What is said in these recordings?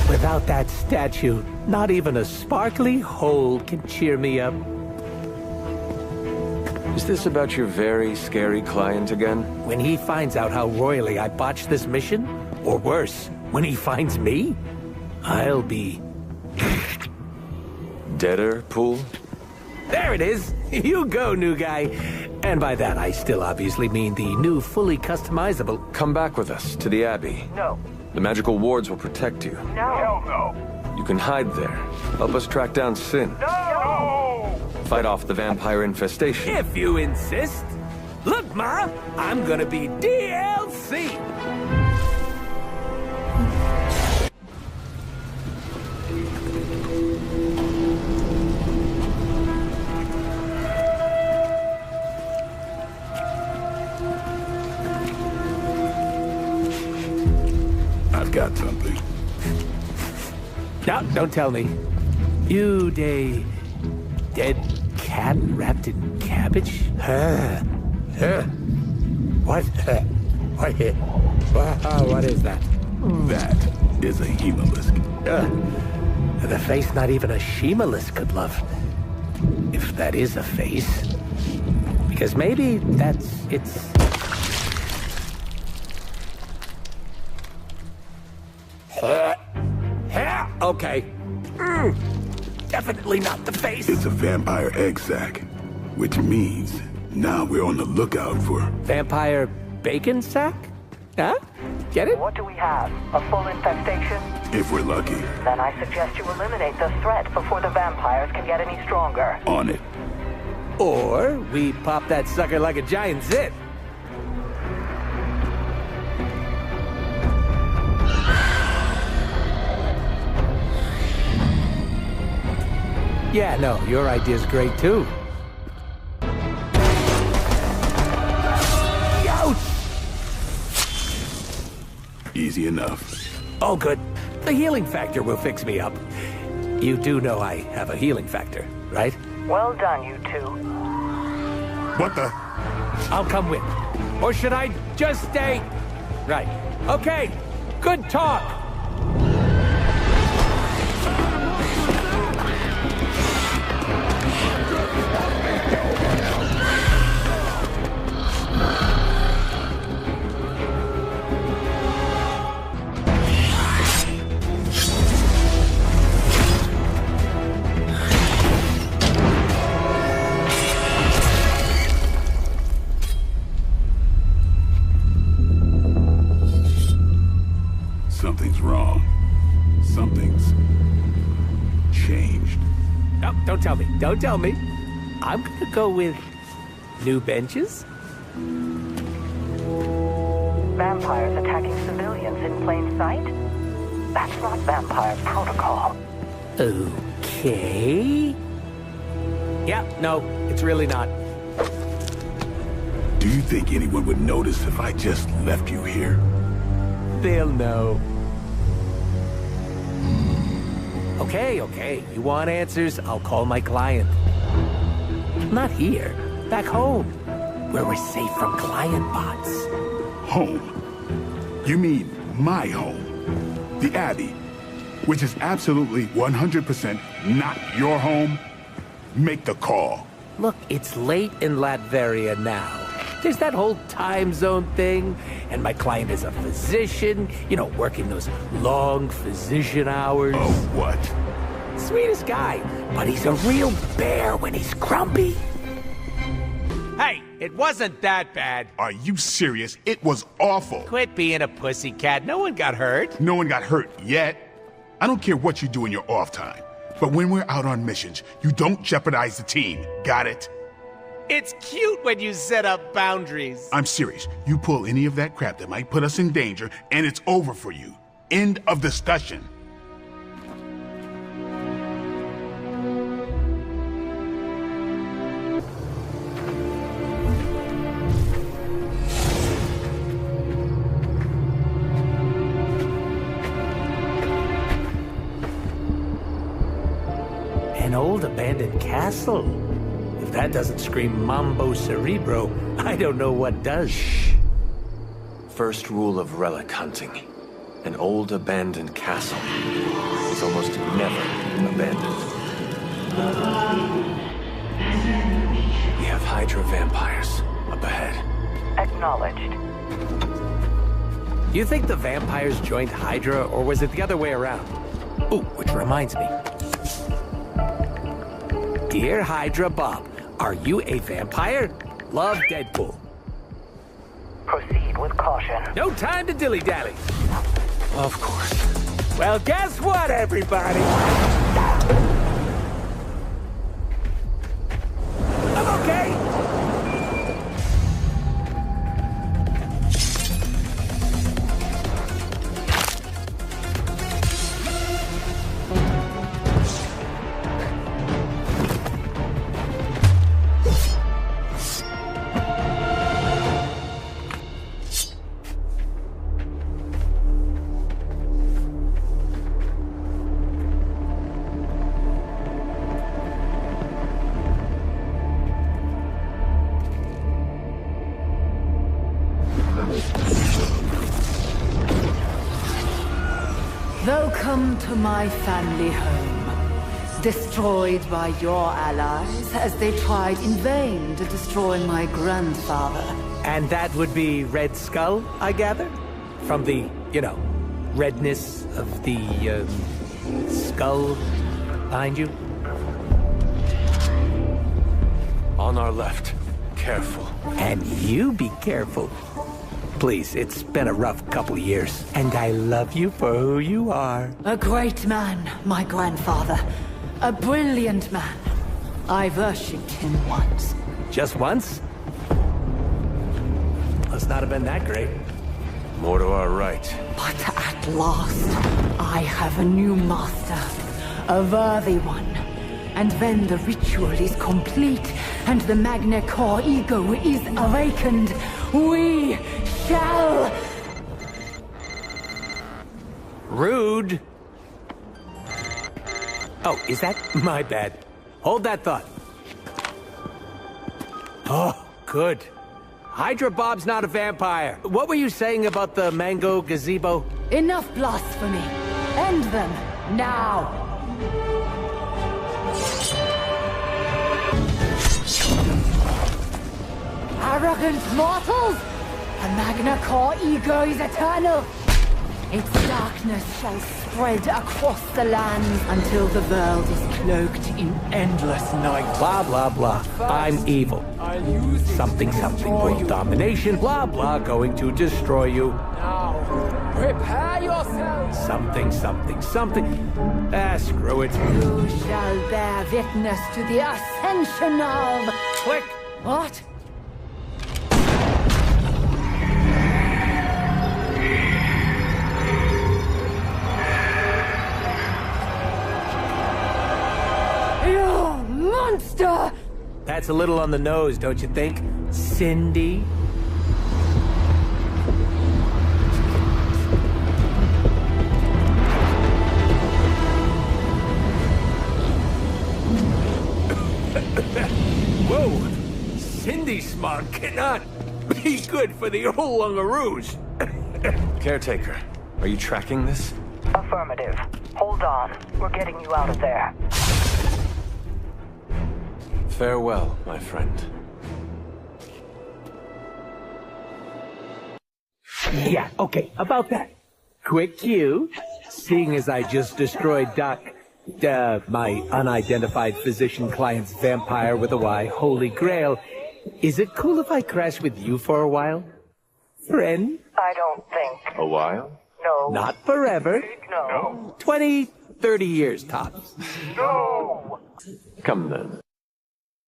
Without that statue, not even a sparkly hole can cheer me up. Is this about your very scary client again? When he finds out how royally I botched this mission, or worse, when he finds me, I'll be... Deader pool? There it is! You go, new guy. And by that, I still obviously mean the new fully customizable... Come back with us to the Abbey. No. The magical wards will protect you. No. Hell no. You can hide there. Help us track down Sin. No! Fight off the vampire infestation. If you insist. Look, Ma, I'm gonna be DLC. I've got something. No, don't tell me. You dead cat wrapped in cabbage? What? What is that? That is a hemolisk. The face not even a shemalisk could love. If that is a face. Because maybe it's... Okay. Definitely not the face. It's a vampire egg sac, which means now we're on the lookout for... Vampire bacon sack? Huh? Get it? What do we have? A full infestation? If we're lucky. Then I suggest you eliminate the threat before the vampires can get any stronger. On it. Or we pop that sucker like a giant zit. Yeah, no, your idea's great too. Ouch! Easy enough. Oh, good. The healing factor will fix me up. You do know I have a healing factor, right? Well done, you two. What the? I'll come with. Or should I just stay? Right. Okay. Good talk. Something's wrong. Something's changed. No, don't tell me. Don't tell me. I'm gonna go with new benches. Vampires attacking civilians in plain sight? That's not vampire protocol. Okay. Yeah, no, it's really not. Do you think anyone would notice if I just left you here? They'll know. Okay. You want answers? I'll call my client. Not here. Back home. Where we're safe from client bots. Home? You mean my home? The Abbey, which is absolutely 100% not your home? Make the call. Look, it's late in Latveria now. There's that whole time zone thing, and my client is a physician, you know, working those long physician hours. Oh, what? Sweetest guy, but he's a real bear when he's grumpy. Hey, it wasn't that bad. Are you serious? It was awful. Quit being a pussycat. No one got hurt. No one got hurt yet. I don't care what you do in your off time, but when we're out on missions, you don't jeopardize the team. Got it? It's cute when you set up boundaries. I'm serious. You pull any of that crap that might put us in danger, and it's over for you. End of discussion. An old abandoned castle. If that doesn't scream Mambo Cerebro, I don't know what does. First rule of relic hunting. An old abandoned castle. It's almost never abandoned. We have Hydra vampires up ahead. Acknowledged. Do you think the vampires joined Hydra, or was it the other way around? Ooh, which reminds me. Dear Hydra Bob, are you a vampire? Love, Deadpool. Proceed with caution. No time to dilly-dally. Of course. Well, guess what, everybody? I'm okay. Welcome to my family home. Destroyed by your allies as they tried in vain to destroy my grandfather. And that would be Red Skull, I gather? From the, redness of the, skull behind you? On our left. Careful. And you be careful. Please, it's been a rough couple of years, and I love you for who you are. A great man, my grandfather. A brilliant man. I worshipped him once. Just once? Must not have been that great. More to our right. But at last, I have a new master. A worthy one. And when the ritual is complete, and the Magna Core ego is awakened, we shall... Rude. Oh, is that my bad? Hold that thought. Oh, good. Hydra Bob's not a vampire. What were you saying about the mango gazebo? Enough blasphemy. End them, now. Arrogant mortals! The Magna Core ego is eternal. Its darkness shall spread across the lands until the world is cloaked in endless night. Blah, blah, blah. I'm evil. Something, something, world domination. Blah, blah, going to destroy you. Now, prepare yourselves. Something, something, something. Screw it. You shall bear witness to the ascension of... Click. What? You monster! That's a little on the nose, don't you think? Cindy? Whoa! Cindy smog cannot be good for the old Lungaroos. Caretaker, are you tracking this? Affirmative. Hold on. We're getting you out of there. Farewell, my friend. Yeah, okay, about that. Quick cue. Seeing as I just destroyed my unidentified physician client's vampire with a Y, Holy Grail, is it cool if I crash with you for a while? Friend? I don't think. A while? No. Not forever. No. 20, 30 years tops. No. Come then.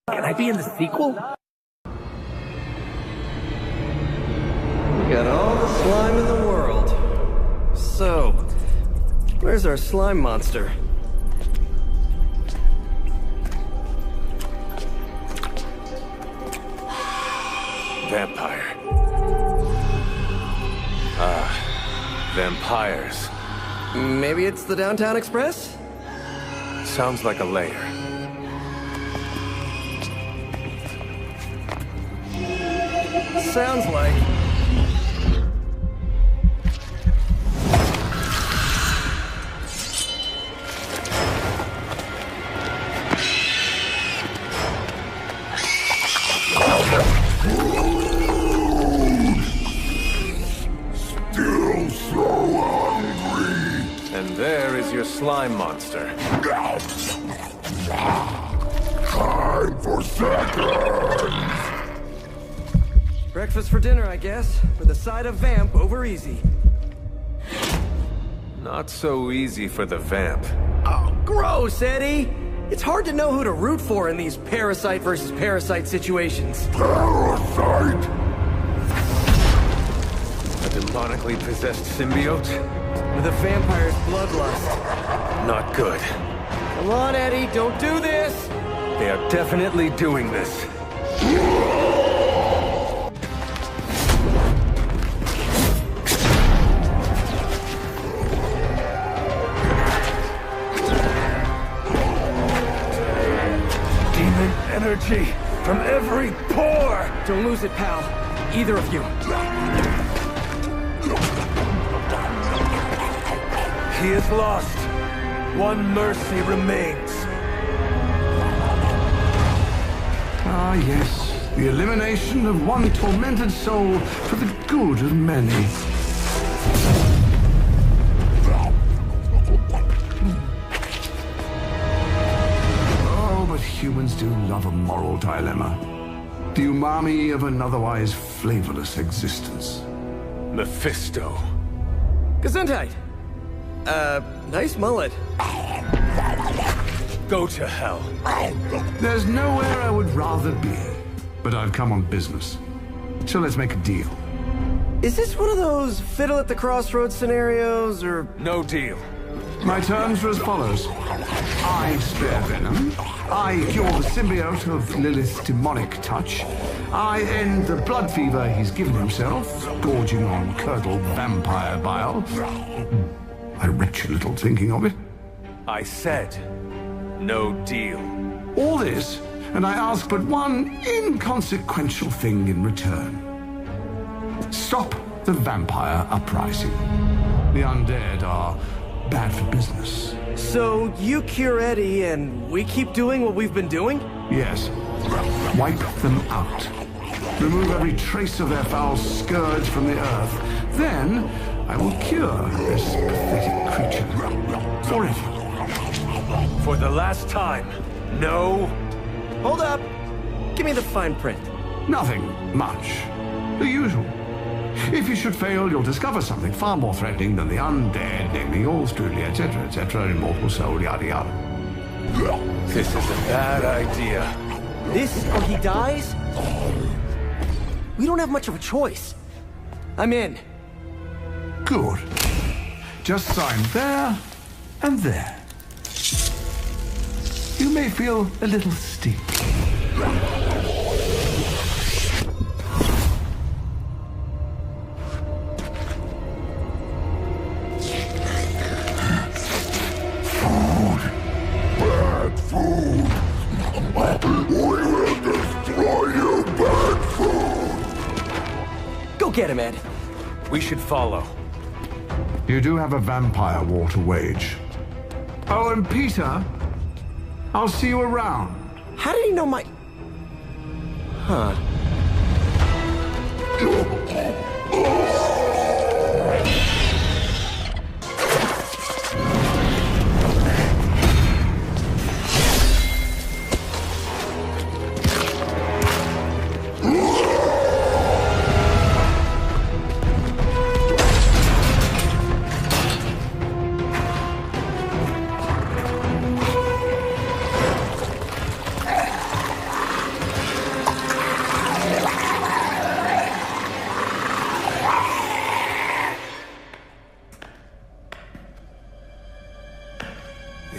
Can I be in the sequel? Got all the slime in the world. So, where's our slime monster? Vampire. Vampires. Maybe it's the Downtown Express? Sounds like a lair. Sounds like... is your slime monster? Time for seconds! Breakfast for dinner, I guess, with a side of vamp over easy. Not so easy for the vamp. Oh, gross, Eddie! It's hard to know who to root for in these parasite versus parasite situations. Parasite! A demonically possessed symbiote? With a vampire's bloodlust. Not good. Come on, Eddie, don't do this! They are definitely doing this. Demon energy from every pore! Don't lose it, pal. Either of you. He is lost. One mercy remains. Ah, yes. The elimination of one tormented soul for the good of many. Oh, but humans do love a moral dilemma. The umami of an otherwise flavorless existence. Mephisto. Gesundheit! Nice mullet. Go to hell. There's nowhere I would rather be, but I've come on business. So let's make a deal. Is this one of those fiddle at the crossroads scenarios, or... No deal. My terms are as follows. I spare venom. I cure the symbiote of Lilith's demonic touch. I end the blood fever he's given himself, gorging on curdled vampire bile. I retch a little thinking of it. I said, no deal. All this, and I ask but one inconsequential thing in return. Stop the vampire uprising. The undead are bad for business. So, you cure Eddie, and we keep doing what we've been doing? Yes. Wipe them out. Remove every trace of their foul scourge from the earth. Then, I will cure this pathetic creature. Forever. For the last time, no. Hold up! Give me the fine print. Nothing much. The usual. If you should fail, you'll discover something far more threatening than the undead, namely yours truly, etc., immortal soul, yada yada. This is a bad idea. This, or he dies? We don't have much of a choice. I'm in. Good. Just sign there and there. You may feel a little steep. Bad food! We will destroy you, bad food! Go get him, Ed. We should follow. You do have a vampire war to wage. Oh, and Peter, I'll see you around. How did he know my... Huh.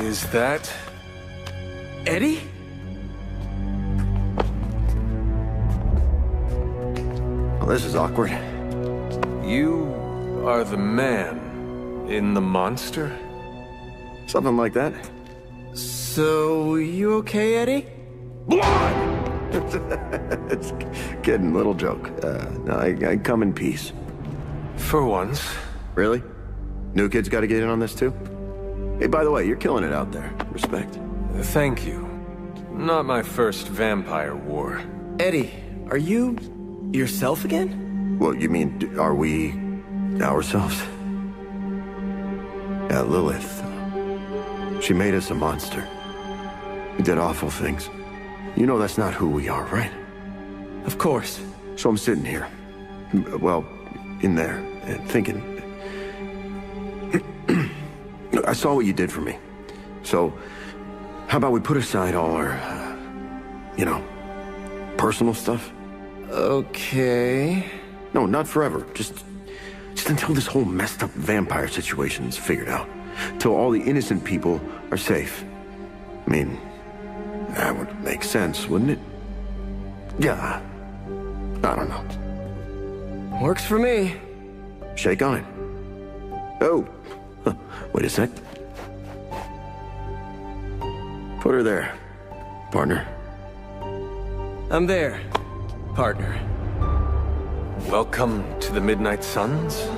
Is that... Eddie? Well, this is awkward. You are the man in the monster? Something like that. So, you okay, Eddie? It's kidding, little joke. No, I come in peace. For once. Really? New kids got to get in on this too? Hey, by the way, you're killing it out there. Respect. Thank you. Not my first vampire war. Eddie, are you... yourself again? Well, you mean, are we... ourselves? Yeah, Lilith. She made us a monster. We did awful things. You know that's not who we are, right? Of course. So I'm sitting here, well, in there, thinking. I saw what you did for me. So, how about we put aside all our, personal stuff? Okay. No, not forever. Just until this whole messed up vampire situation is figured out. Till all the innocent people are safe. I mean, that would make sense, wouldn't it? Yeah. I don't know. Works for me. Shake on it. Oh. Wait a sec. Put her there, partner. I'm there, partner. Welcome to the Midnight Suns?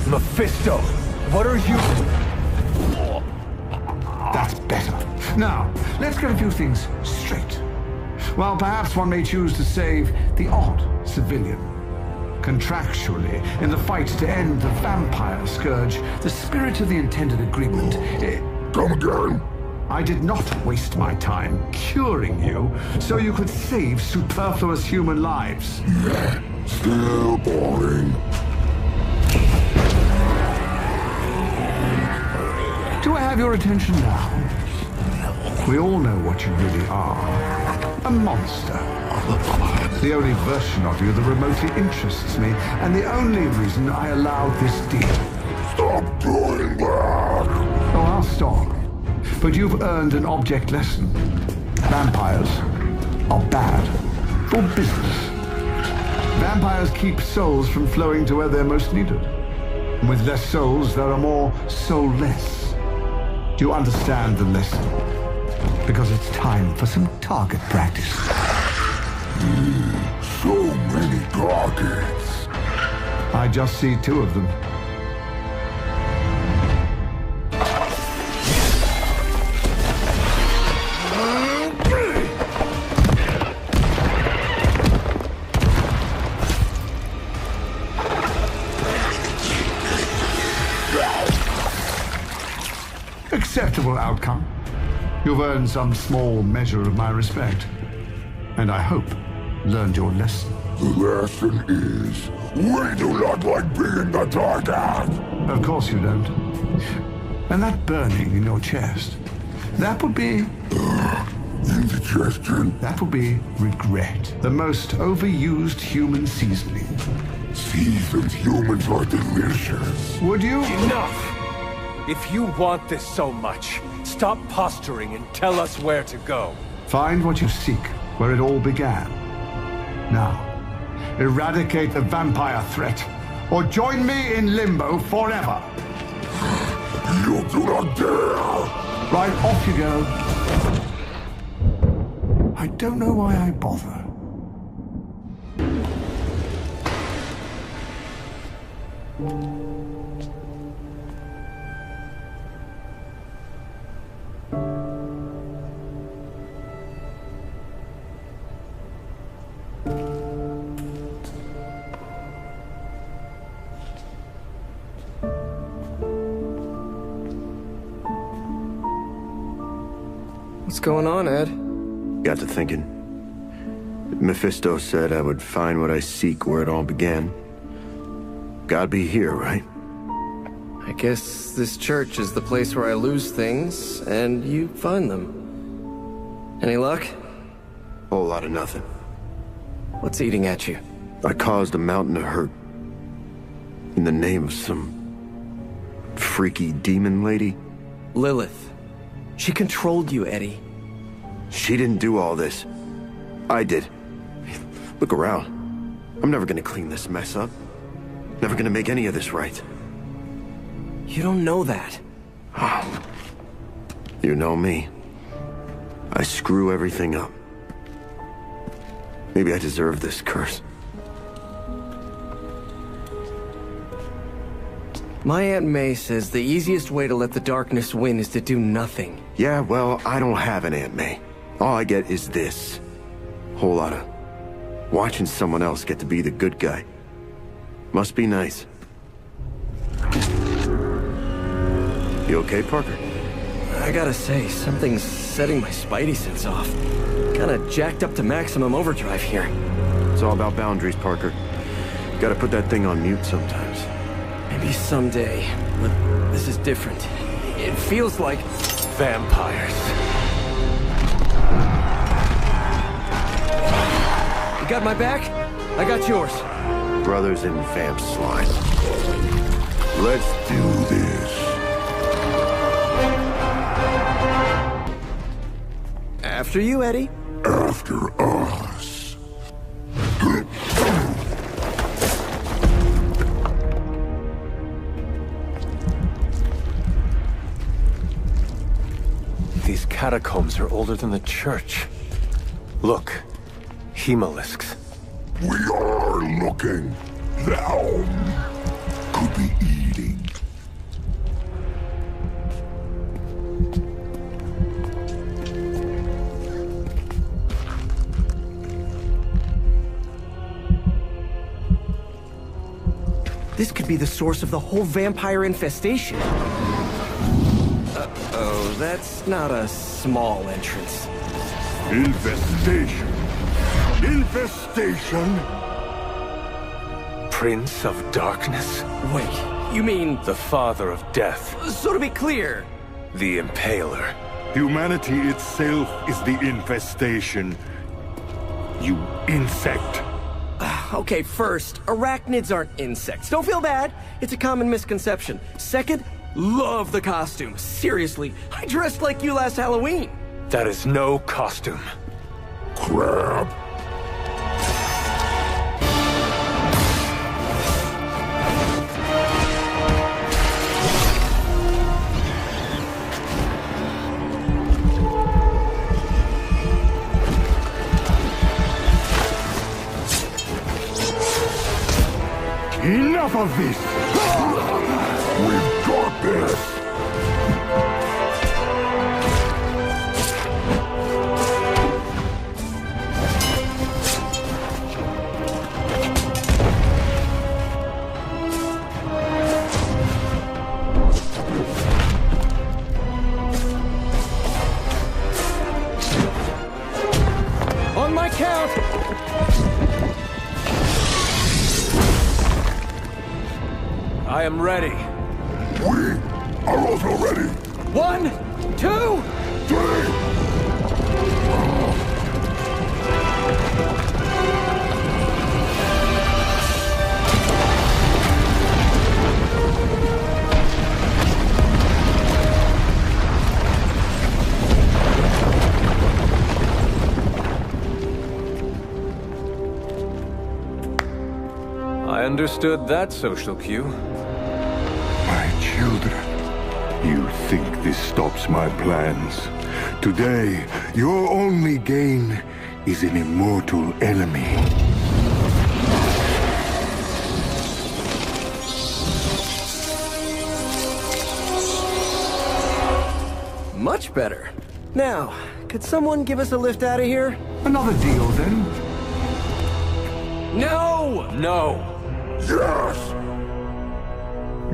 Mephisto, what are you... That's better. Now, let's get a few things straight. Well, perhaps one may choose to save the odd civilian. Contractually, in the fight to end the vampire scourge, the spirit of the intended agreement... Come again? I did not waste my time curing you so you could save superfluous human lives. Still boring. Do I have your attention now? We all know what you really are. A monster. The only version of you that remotely interests me, and the only reason I allowed this deal. Stop doing that! Oh, I'll stop. But you've earned an object lesson. Vampires are bad for business. Vampires keep souls from flowing to where they're most needed. And with less souls, there are more soulless. Do you understand the lesson? Because it's time for some target practice. So many targets. I just see two of them. Acceptable outcome. You've earned some small measure of my respect. And I hope learned your lesson. The lesson is, we do not like being the target. Of course you don't. And that burning in your chest, that would be... indigestion. That would be regret. The most overused human seasoning. Seasoned humans are delicious. Would you? Enough! If you want this so much, stop posturing and tell us where to go. Find what you seek, where it all began. Now, eradicate the vampire threat, or join me in limbo forever. You do not dare! Right, off you go. I don't know why I bother. What's going on, Ed? Got to thinking. Mephisto said I would find what I seek where it all began. Gotta be here, right? I guess this church is the place where I lose things, and you find them. Any luck? Whole lot of nothing. What's eating at you? I caused a mountain of hurt. In the name of some freaky demon lady. Lilith. She controlled you, Eddie. She didn't do all this. I did. Look around. I'm never gonna clean this mess up. Never gonna make any of this right. You don't know that. You know me. I screw everything up. Maybe I deserve this curse. My Aunt May says the easiest way to let the darkness win is to do nothing. Yeah, well, I don't have an Aunt May. All I get is this. Whole lot of watching someone else get to be the good guy. Must be nice. You okay, Parker? I gotta say, something's setting my spidey sense off. Kinda jacked up to maximum overdrive here. It's all about boundaries, Parker. Gotta put that thing on mute sometimes. Maybe someday, but this is different. It feels like... Vampires. You got my back? I got yours. Brothers in vamp slime. Let's do this. After you, Eddie. After us. These catacombs are older than the church. Look, hemolisks. We are looking. Now could be eating. This could be the source of the whole vampire infestation. Uh-oh, that's not a small entrance. Infestation. Infestation. Prince of Darkness? Wait, you mean... The father of death. So to be clear... The Impaler. Humanity itself is the infestation. You insect. Okay, first, arachnids aren't insects. Don't feel bad. It's a common misconception. Second, love the costume. Seriously, I dressed like you last Halloween. That is no costume. Crab. Enough of this! We've got this! On my count! I am ready. We are also ready. 1, 2... 3! I understood that social cue. My children, you think this stops my plans? Today, your only gain is an immortal enemy. Much better. Now, could someone give us a lift out of here? Another deal, then? No! No. Yes!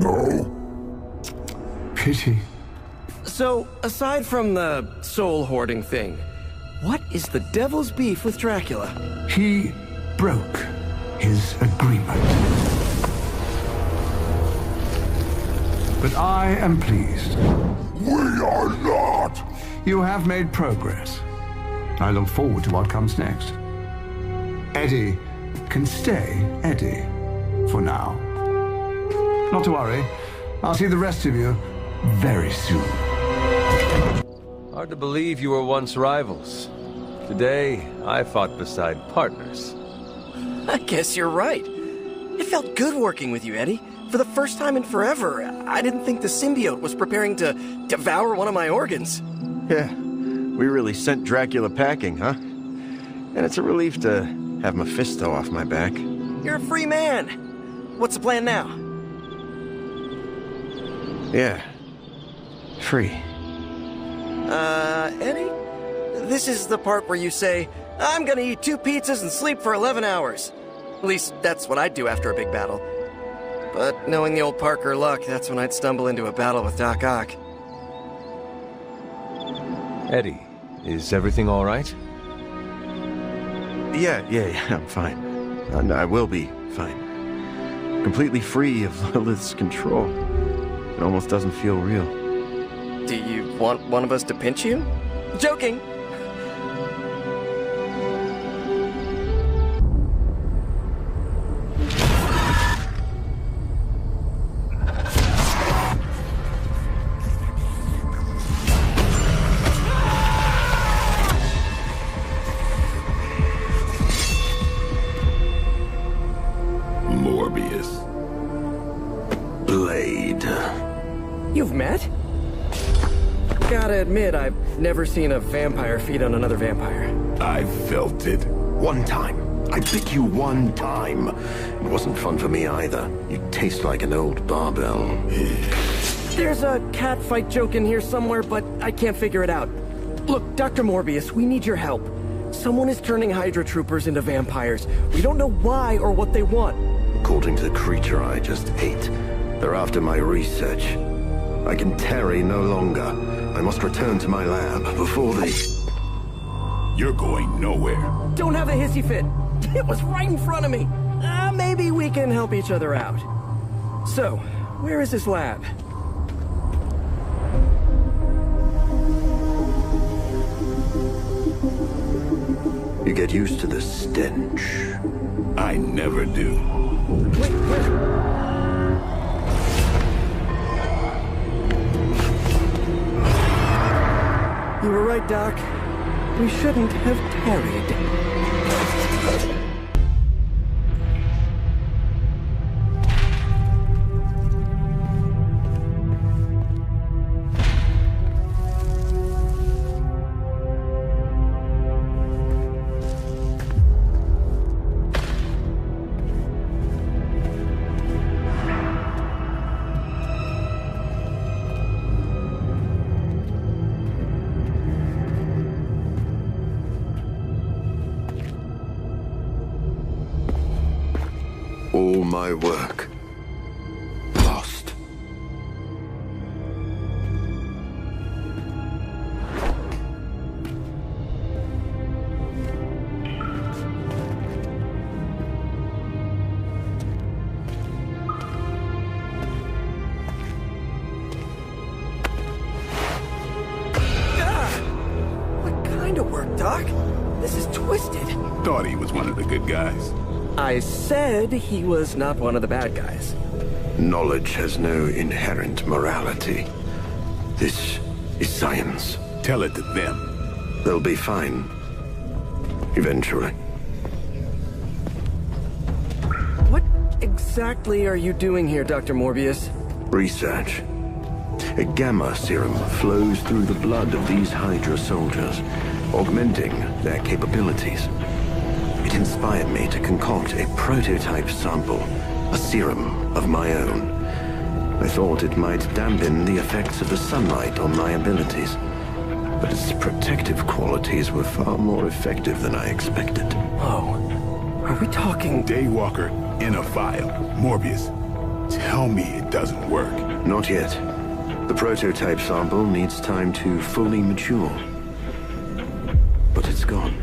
No? Pity. So, aside from the soul hoarding thing, what is the devil's beef with Dracula? He broke his agreement. But I am pleased. We are not! You have made progress. I look forward to what comes next. Eddie can stay Eddie for now. Not to worry. I'll see the rest of you very soon. Hard to believe you were once rivals. Today, I fought beside partners. I guess you're right. It felt good working with you, Eddie. For the first time in forever, I didn't think the symbiote was preparing to devour one of my organs. Yeah, we really sent Dracula packing, huh? And it's a relief to have Mephisto off my back. You're a free man. What's the plan now? Yeah. Free. Eddie? This is the part where you say, I'm gonna eat 2 pizzas and sleep for 11 hours. At least, that's what I'd do after a big battle. But knowing the old Parker luck, that's when I'd stumble into a battle with Doc Ock. Eddie, is everything all right? Yeah, I'm fine. And I will be fine. Completely free of Lilith's control. It almost doesn't feel real. Do you want one of us to pinch you? Joking! Morbius. Blade. You've met? Gotta admit, I've never seen a vampire feed on another vampire. I felt it. One time. I bit you one time. It wasn't fun for me either. You taste like an old barbell. There's a cat fight joke in here somewhere, but I can't figure it out. Look, Dr. Morbius, we need your help. Someone is turning Hydra troopers into vampires. We don't know why or what they want. According to the creature I just ate, they're after my research. I can tarry no longer. I must return to my lab before they... You're going nowhere. Don't have a hissy fit. It was right in front of me. Maybe we can help each other out. So, where is this lab? You get used to the stench. I never do. Wait, where? You were right, Doc. We shouldn't have tarried. All my work lost. What kind of work, Doc? This is twisted. Thought he was one of the good guys. I said he was not one of the bad guys. Knowledge has no inherent morality. This is science. Tell it to them. They'll be fine. Eventually. What exactly are you doing here, Dr. Morbius? Research. A gamma serum flows through the blood of these Hydra soldiers, augmenting their capabilities. It inspired me to concoct a prototype sample, a serum of my own. I thought it might dampen the effects of the sunlight on my abilities, but its protective qualities were far more effective than I expected. Whoa. Are we talking... Daywalker in a vial. Morbius, tell me it doesn't work. Not yet. The prototype sample needs time to fully mature. But it's gone.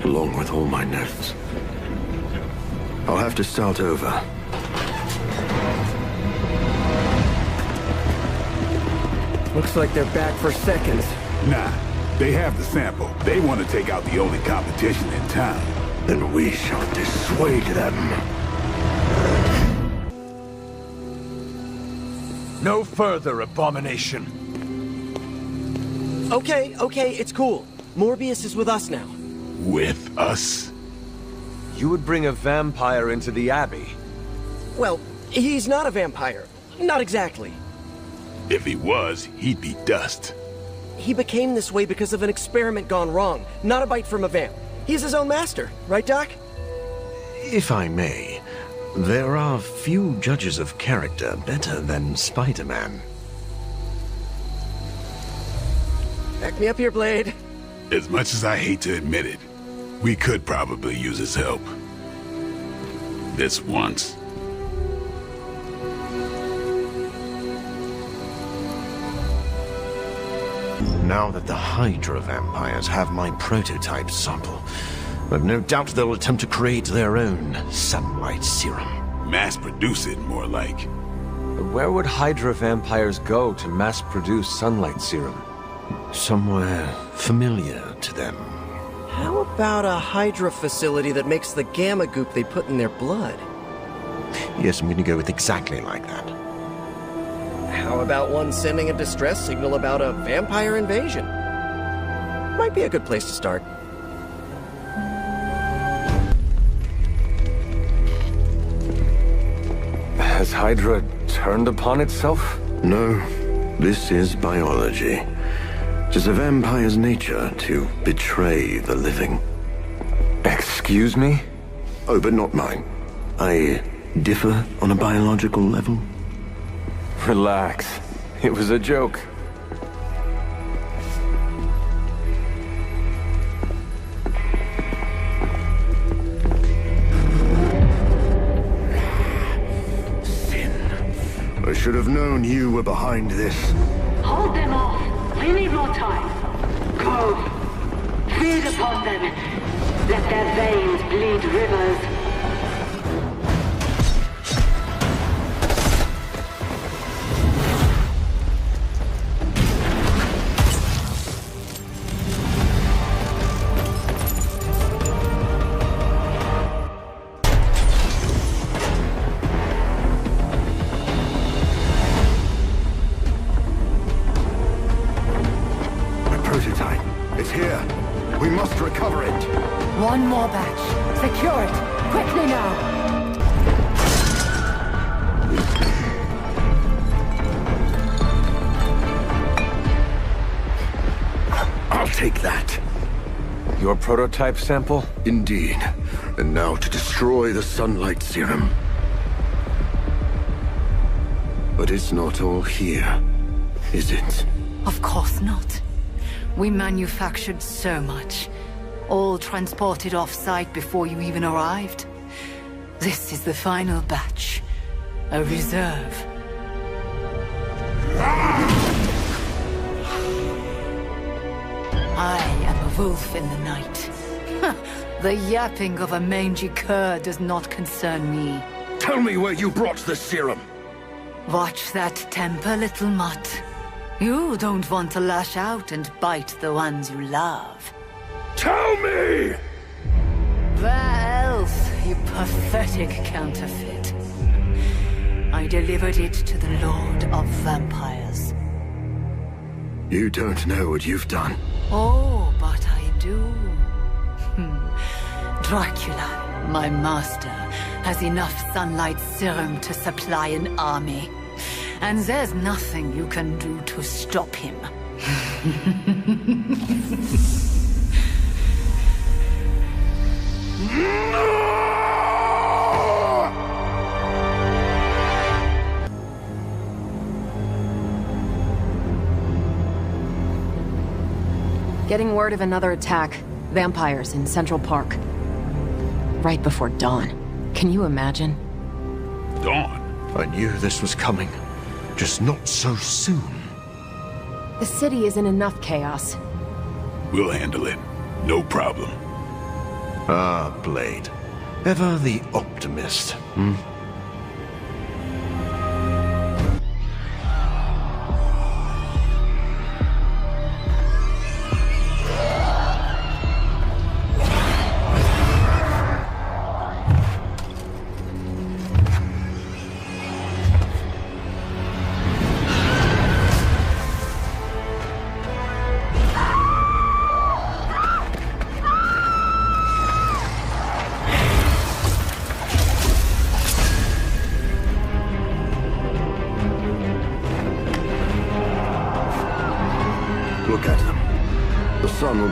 Along with all my notes. I'll have to start over. Looks like they're back for seconds. Nah, They have the sample. They want to take out the only competition in town. Then we shall dissuade them. No further abomination. Okay, it's cool. Morbius is with us now. With us? You would bring a vampire into the Abbey? Well, he's not a vampire. Not exactly. If he was, he'd be dust. He became this way because of an experiment gone wrong, not a bite from a vamp. He's his own master, right, Doc? If I may, there are few judges of character better than Spider-Man. Back me up here, Blade. As much as I hate to admit it, we could probably use his help. This once. Now that the Hydra vampires have my prototype sample, I've no doubt they'll attempt to create their own sunlight serum. Mass produce it, more like. But where would Hydra vampires go to mass-produce sunlight serum? Somewhere familiar to them. How about a Hydra facility that makes the gamma goop they put in their blood? Yes, I'm going to go with exactly like that. How about one sending a distress signal about a vampire invasion? Might be a good place to start. Has Hydra turned upon itself? No, this is biology. It is a vampire's nature to betray the living. Excuse me? Oh, but not mine. I differ on a biological level. Relax. It was a joke. I should have known you were behind this. Hold them off. We need more time. Go. Feed upon them. Let their veins bleed rivers. One more batch. Secure it. Quickly now. I'll take that. Your prototype sample? Indeed. And now to destroy the sunlight serum. But it's not all here, is it? Of course not. We manufactured so much. All transported off-site before you even arrived. This is the final batch. A reserve. I am a wolf in the night. The yapping of a mangy cur does not concern me. Tell me where you brought the serum. Watch that temper, little mutt. You don't want to lash out and bite the ones you love. Tell me! Where else, you pathetic counterfeit? I delivered it to the Lord of Vampires. You don't know what you've done. Oh, but I do. Dracula, my master, has enough sunlight serum to supply an army. And there's nothing you can do to stop him. Getting word of another attack. Vampires in Central Park. Right before dawn. Can you imagine? Dawn? I knew this was coming. Just not so soon. The city is in enough chaos. We'll handle it. No problem. Ah, Blade. Ever the optimist, hmm?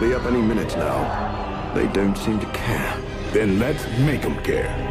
be up any minute now. They don't seem to care. Then let's make them care.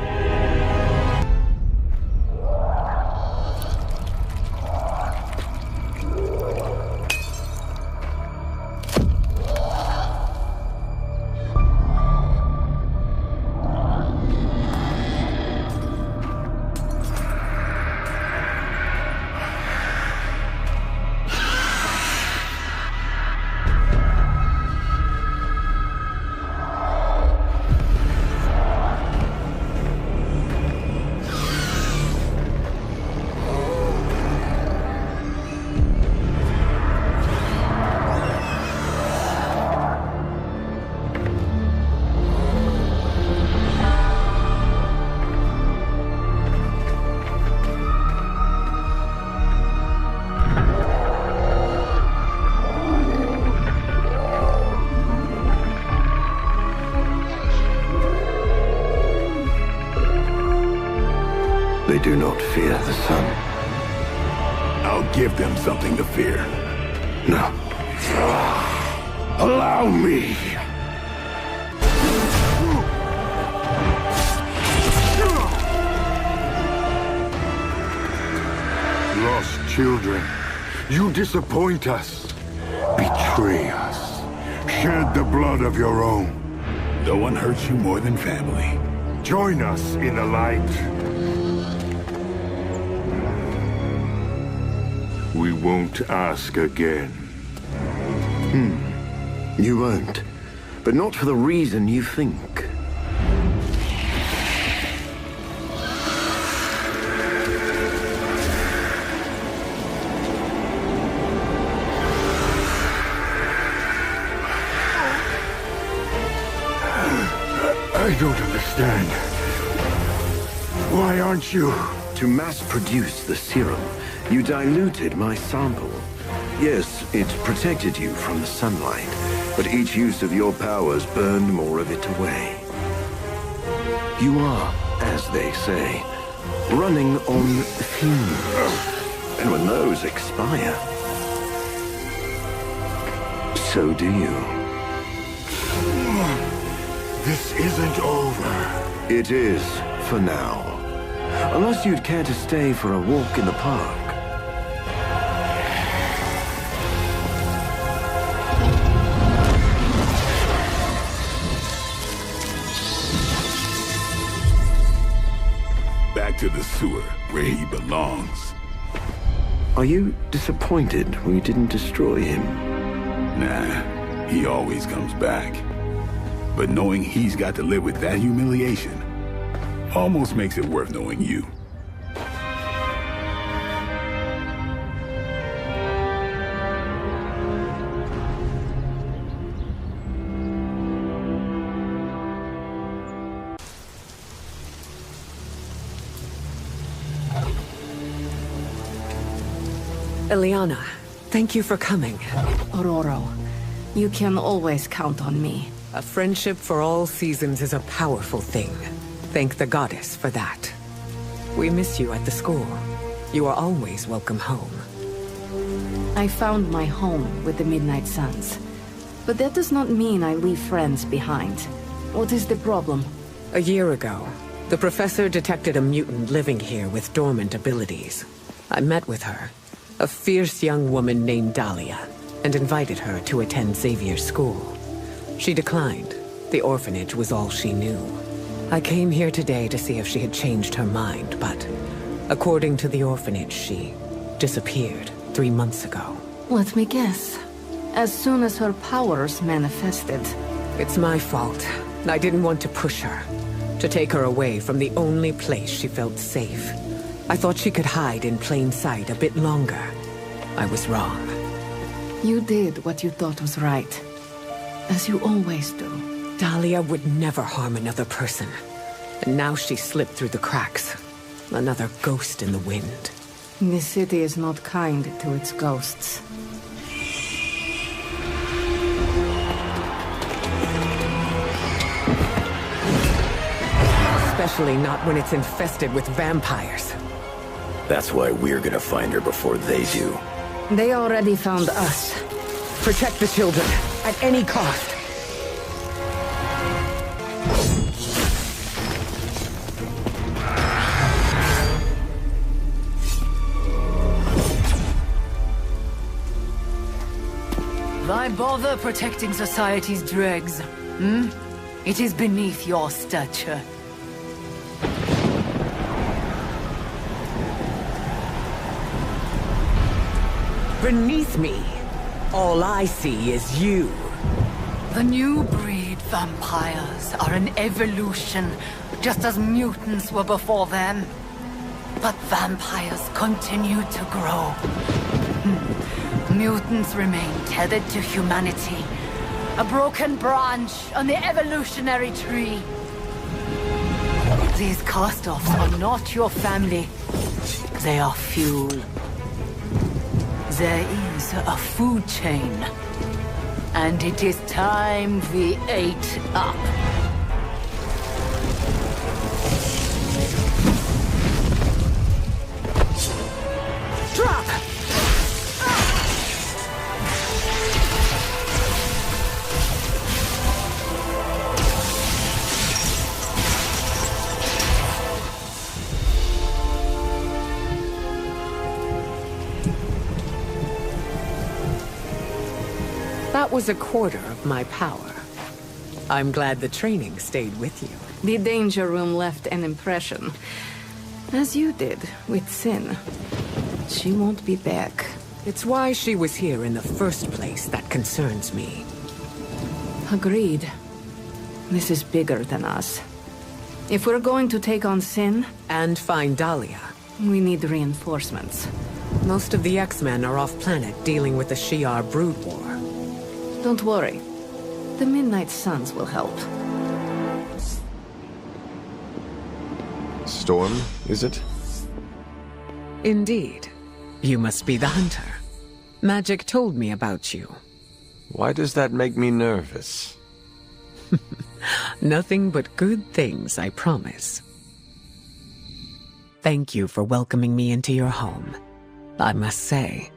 They do not fear the sun. I'll give them something to fear. No. Allow me! Lost children, you disappoint us, betray us, shed the blood of your own. No one hurts you more than family. Join us in the light. We won't ask again. You won't. But not for the reason you think. I don't understand. Why aren't you? To mass-produce the serum, you diluted my sample. Yes, it protected you from the sunlight, but each use of your powers burned more of it away. You are, as they say, running on fumes. And when those expire, so do you. This isn't over. It is, for now. Unless you'd care to stay for a walk in the park. Back to the sewer, where he belongs. Are you disappointed we didn't destroy him? Nah, he always comes back. But knowing he's got to live with that humiliation almost makes it worth knowing you. Eliana, thank you for coming. Aurora, you can always count on me. A friendship for all seasons is a powerful thing. Thank the goddess for that. We miss you at the school. You are always welcome home. I found my home with the Midnight Suns. But that does not mean I leave friends behind. What is the problem? A year ago, the professor detected a mutant living here with dormant abilities. I met with her, a fierce young woman named Dahlia, and invited her to attend Xavier's school. She declined. The orphanage was all she knew. I came here today to see if she had changed her mind, but according to the orphanage, she disappeared 3 months ago. Let me guess. As soon as her powers manifested. It's my fault. I didn't want to push her, to take her away from the only place she felt safe. I thought she could hide in plain sight a bit longer. I was wrong. You did what you thought was right. As you always do. Dahlia would never harm another person. And now she slipped through the cracks. Another ghost in the wind. This city is not kind to its ghosts. Especially not when it's infested with vampires. That's why we're gonna find her before they do. They already found us. Protect the children, at any cost. bother protecting society's dregs? Hmm? It is beneath your stature. Beneath me, all I see is you. The new breed vampires are an evolution, just as mutants were before them. But vampires continue to grow. Mutants remain tethered to humanity, a broken branch on the evolutionary tree. These cast-offs are not your family. They are fuel. There is a food chain. And it is time we ate up. Drop! That was a quarter of my power. I'm glad the training stayed with you. The danger room left an impression. As you did with Sin. She won't be back. It's why she was here in the first place that concerns me. Agreed. This is bigger than us. If we're going to take on Sin... and find Dahlia... we need reinforcements. Most of the X-Men are off-planet dealing with the Shi'ar brood war. Don't worry. The Midnight Suns will help. Storm, is it? Indeed. You must be the hunter. Magic told me about you. Why does that make me nervous? Nothing but good things, I promise. Thank you for welcoming me into your home. I must say,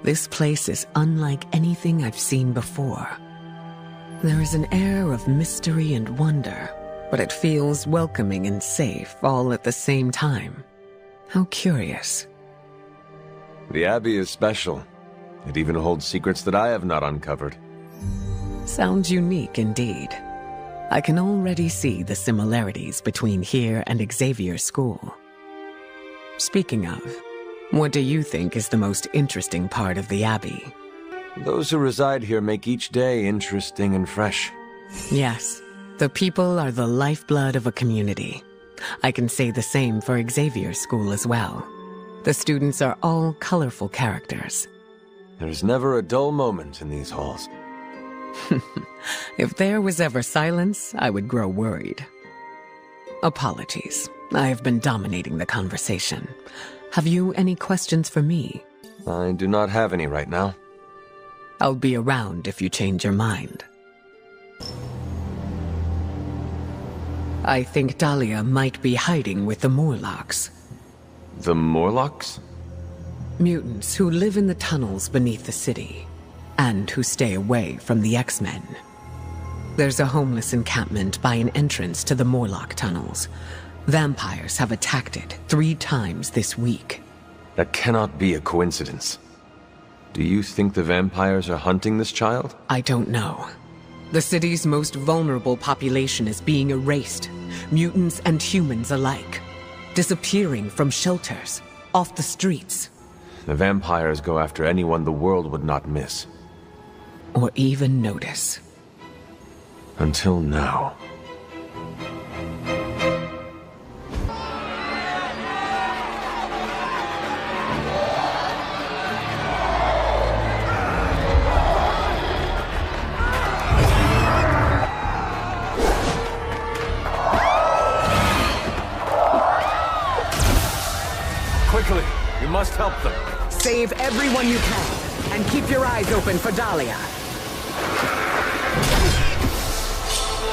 this place is unlike anything I've seen before. There is an air of mystery and wonder, but it feels welcoming and safe all at the same time. How curious. The Abbey is special. It even holds secrets that I have not uncovered. Sounds unique indeed. I can already see the similarities between here and Xavier's school. Speaking of, what do you think is the most interesting part of the Abbey? Those who reside here make each day interesting and fresh. Yes, the people are the lifeblood of a community. I can say the same for Xavier's school as well. The students are all colorful characters. There is never a dull moment in these halls. If there was ever silence, I would grow worried. Apologies. I have been dominating the conversation. Have you any questions for me? I do not have any right now. I'll be around if you change your mind. I think Dahlia might be hiding with the Morlocks. The Morlocks? Mutants who live in the tunnels beneath the city, and who stay away from the X-Men. There's a homeless encampment by an entrance to the Morlock tunnels. Vampires have attacked it 3 times this week. That cannot be a coincidence. Do you think the vampires are hunting this child? I don't know. The city's most vulnerable population is being erased, mutants and humans alike. Disappearing from shelters, off the streets. The vampires go after anyone the world would not miss. Or even notice. Until now. Quickly, we must help them. Save everyone you can, and keep your eyes open for Dahlia.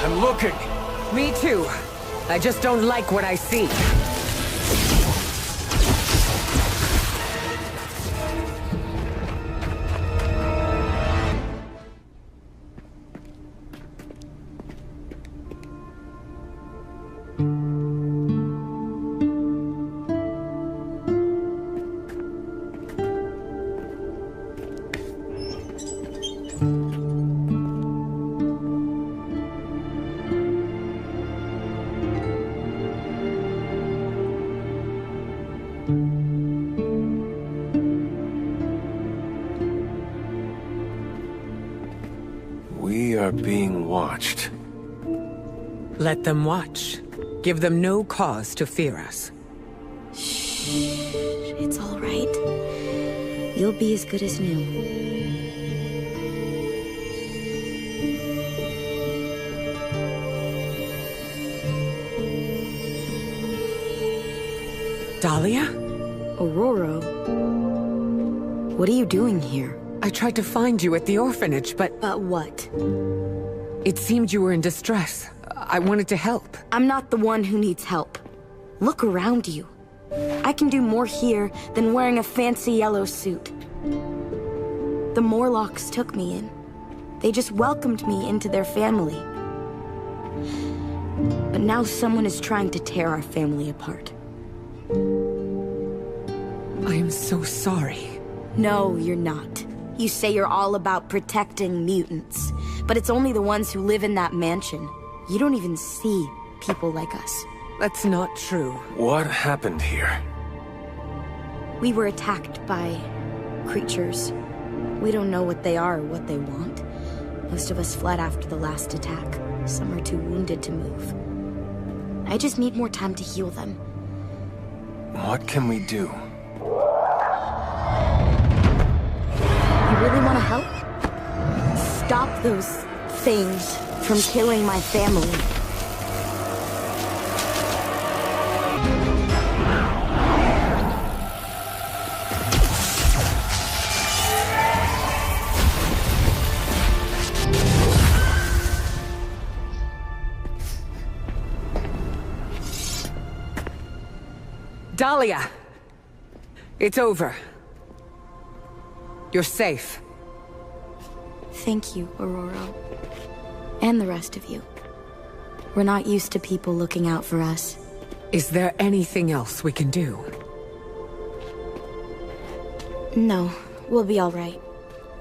I'm looking. Me too. I just don't like what I see. being watched. Let them watch. Give them no cause to fear us. Shh. It's all right. You'll be as good as new. Dahlia? Aurora? What are you doing here? I tried to find you at the orphanage, but... But what? It seemed you were in distress. I wanted to help. I'm not the one who needs help. Look around you. I can do more here than wearing a fancy yellow suit. The Morlocks took me in. They just welcomed me into their family. But now someone is trying to tear our family apart. I am so sorry. No, you're not. You say you're all about protecting mutants, but it's only the ones who live in that mansion. You don't even see people like us. That's not true. What happened here? We were attacked by creatures. We don't know what they are or what they want. Most of us fled after the last attack. Some are too wounded to move. I just need more time to heal them. What can we do? You really want to help? Stop those things from killing my family. Dahlia! It's over. You're safe. Thank you, Aurora. And the rest of you. We're not used to people looking out for us. Is there anything else we can do? No, we'll be all right.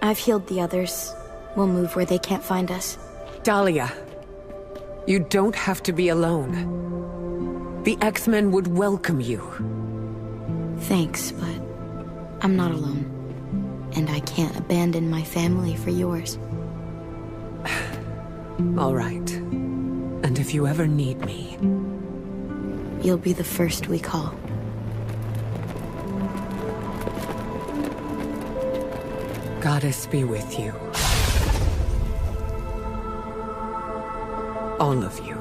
I've healed the others. We'll move where they can't find us. Dahlia, you don't have to be alone. The X-Men would welcome you. Thanks, but I'm not alone. And I can't abandon my family for yours. All right. And if you ever need me... You'll be the first we call. Goddess be with you. All of you.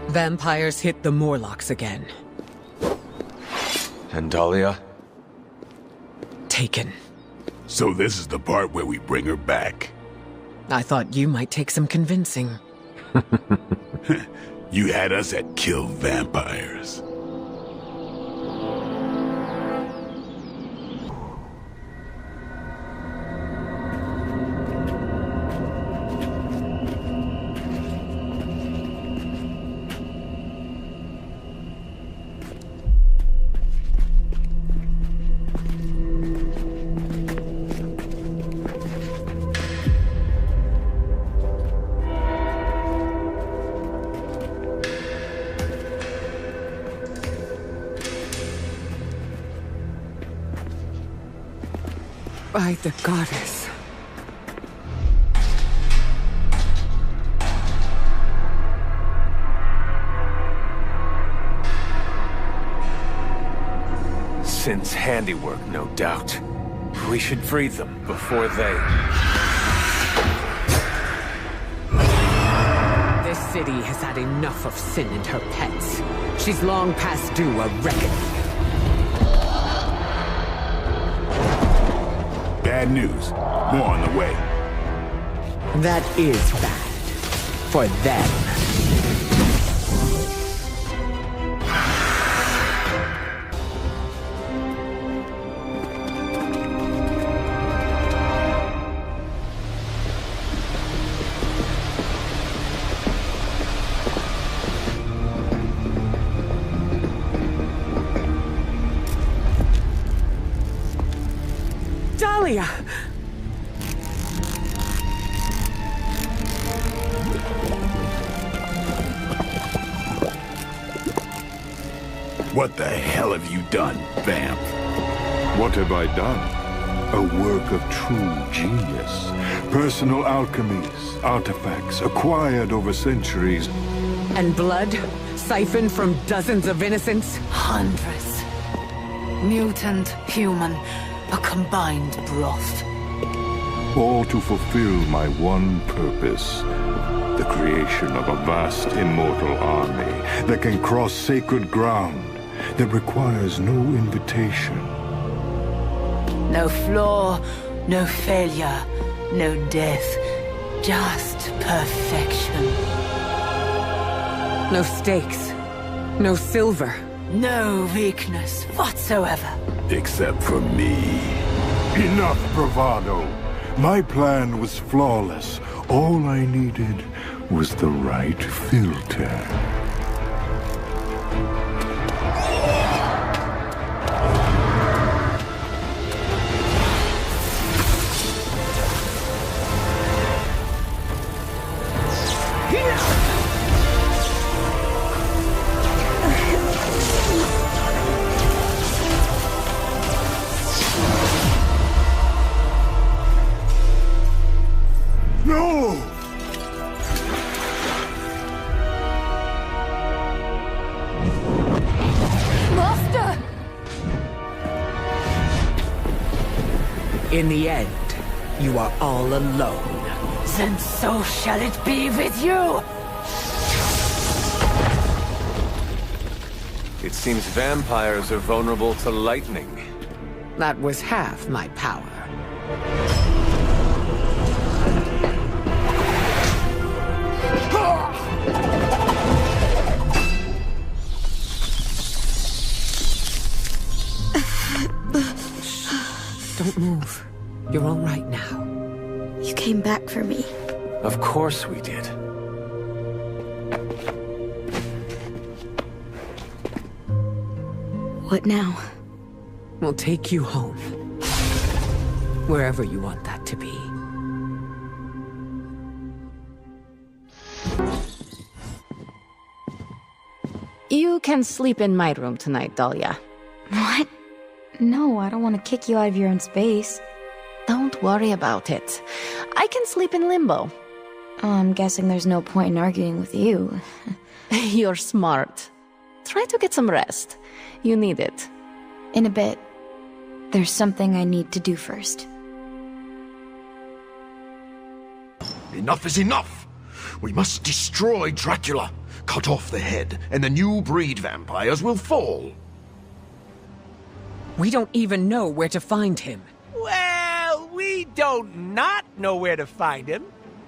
Vampires hit the Morlocks again. And Dahlia? Taken. So this is the part where we bring her back. I thought you might take some convincing. You had us at kill vampires. By the goddess. Sin's handiwork, no doubt. We should free them before they... This city has had enough of Sin and her pets. She's long past due a reckoning. Bad news. More on the way. That is bad. For them. Dahlia! What the hell have you done, Vamp? What have I done? A work of true genius. Personal alchemies, artifacts acquired over centuries. And blood? Siphoned from dozens of innocents? Hundreds. Mutant, human, a combined broth. All to fulfill my one purpose. The creation of a vast immortal army that can cross sacred ground, that requires no invitation. No flaw, no failure, no death. Just perfection. No stakes. No silver. No weakness whatsoever. Except for me. Enough bravado. My plan was flawless. All I needed was the right filter. No! Master! In the end, you are all alone. Then so shall it be with you! It seems vampires are vulnerable to lightning. That was half my power. Don't move. You're all right now. You came back for me. Of course we did. What now? We'll take you home. Wherever you want that to be. You can sleep in my room tonight, Dahlia. What? No, I don't want to kick you out of your own space. Don't worry about it. I can sleep in limbo. I'm guessing there's no point in arguing with you. You're smart. Try to get some rest. You need it. In a bit. There's something I need to do first. Enough is enough! We must destroy Dracula. Cut off the head, and the new breed vampires will fall. We don't even know where to find him. Well, we don't not know where to find him.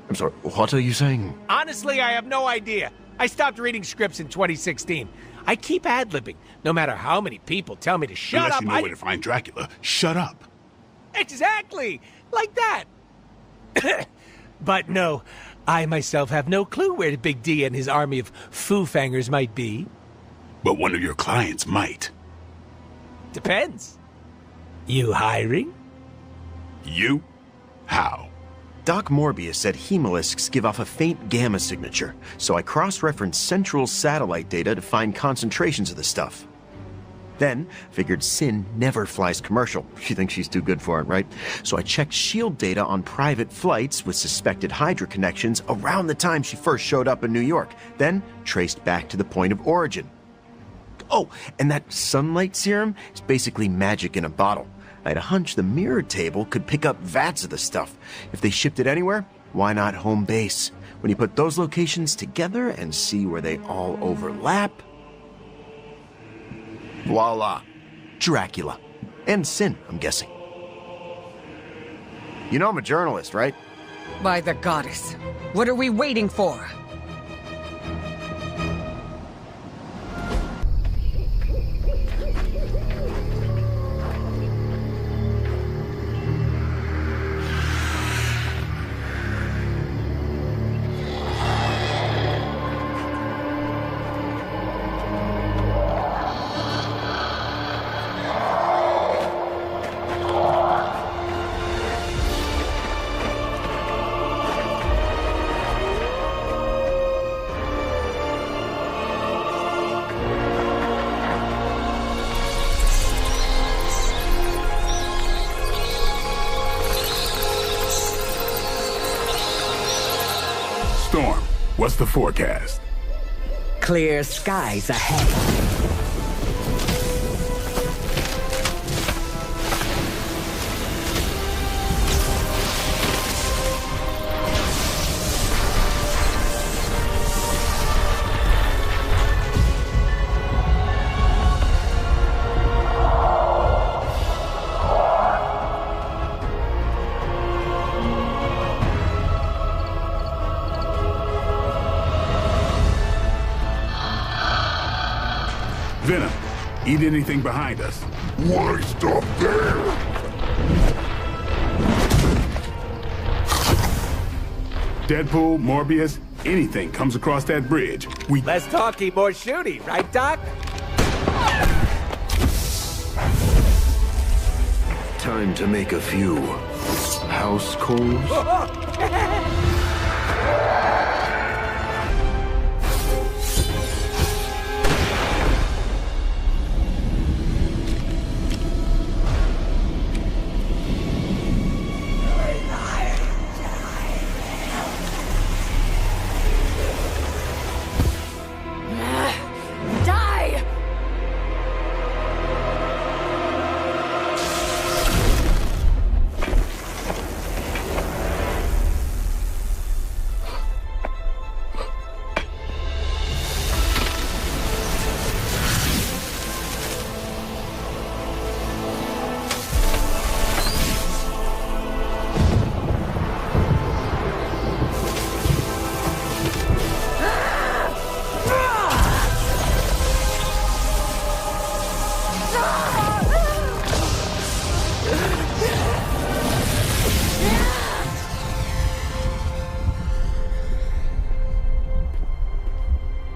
I'm sorry, what are you saying? Honestly, I have no idea. I stopped reading scripts in 2016. I keep ad-libbing, no matter how many people tell me to shut Unless up. you know where to find Dracula, shut up. Exactly, like that. But no, I myself have no clue where Big D and his army of foo-fangers might be. But one of your clients might. Depends. You hiring? You? How? Doc Morbius said hemolisks give off a faint gamma signature, so I cross-referenced central satellite data to find concentrations of the stuff. Then, figured Sin never flies commercial. She thinks she's too good for it, right? So I checked SHIELD data on private flights with suspected Hydra connections around the time she first showed up in New York, then traced back to the point of origin. Oh, and that sunlight serum is basically magic in a bottle. I had a hunch the mirror table could pick up vats of the stuff. If they shipped it anywhere, why not home base? When you put those locations together and see where they all overlap... voila. Dracula. And Sin, I'm guessing. You know I'm a journalist, right? By the goddess. What are we waiting for? What's the forecast? Clear skies ahead. Venom, eat anything behind us. Why stop there? Deadpool, Morbius, anything comes across that bridge. Less talky, more shooty, right, Doc? Time to make a few house calls.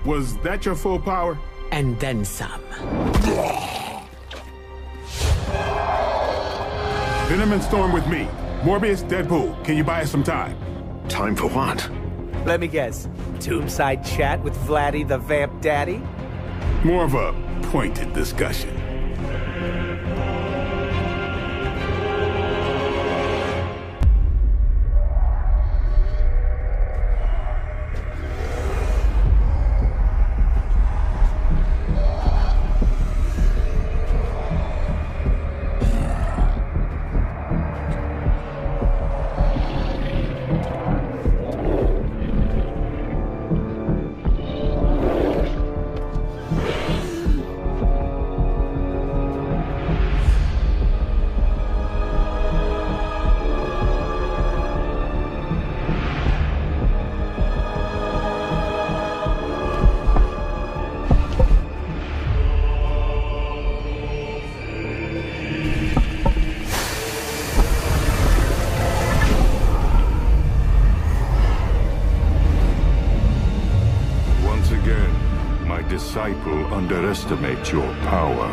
Was that your full power? And then some. Venom and Storm with me. Morbius, Deadpool, can you buy us some time? Time for what? Let me guess. Tombside chat with Vladdy the Vamp Daddy? More of a pointed discussion. Disciple underestimate your power.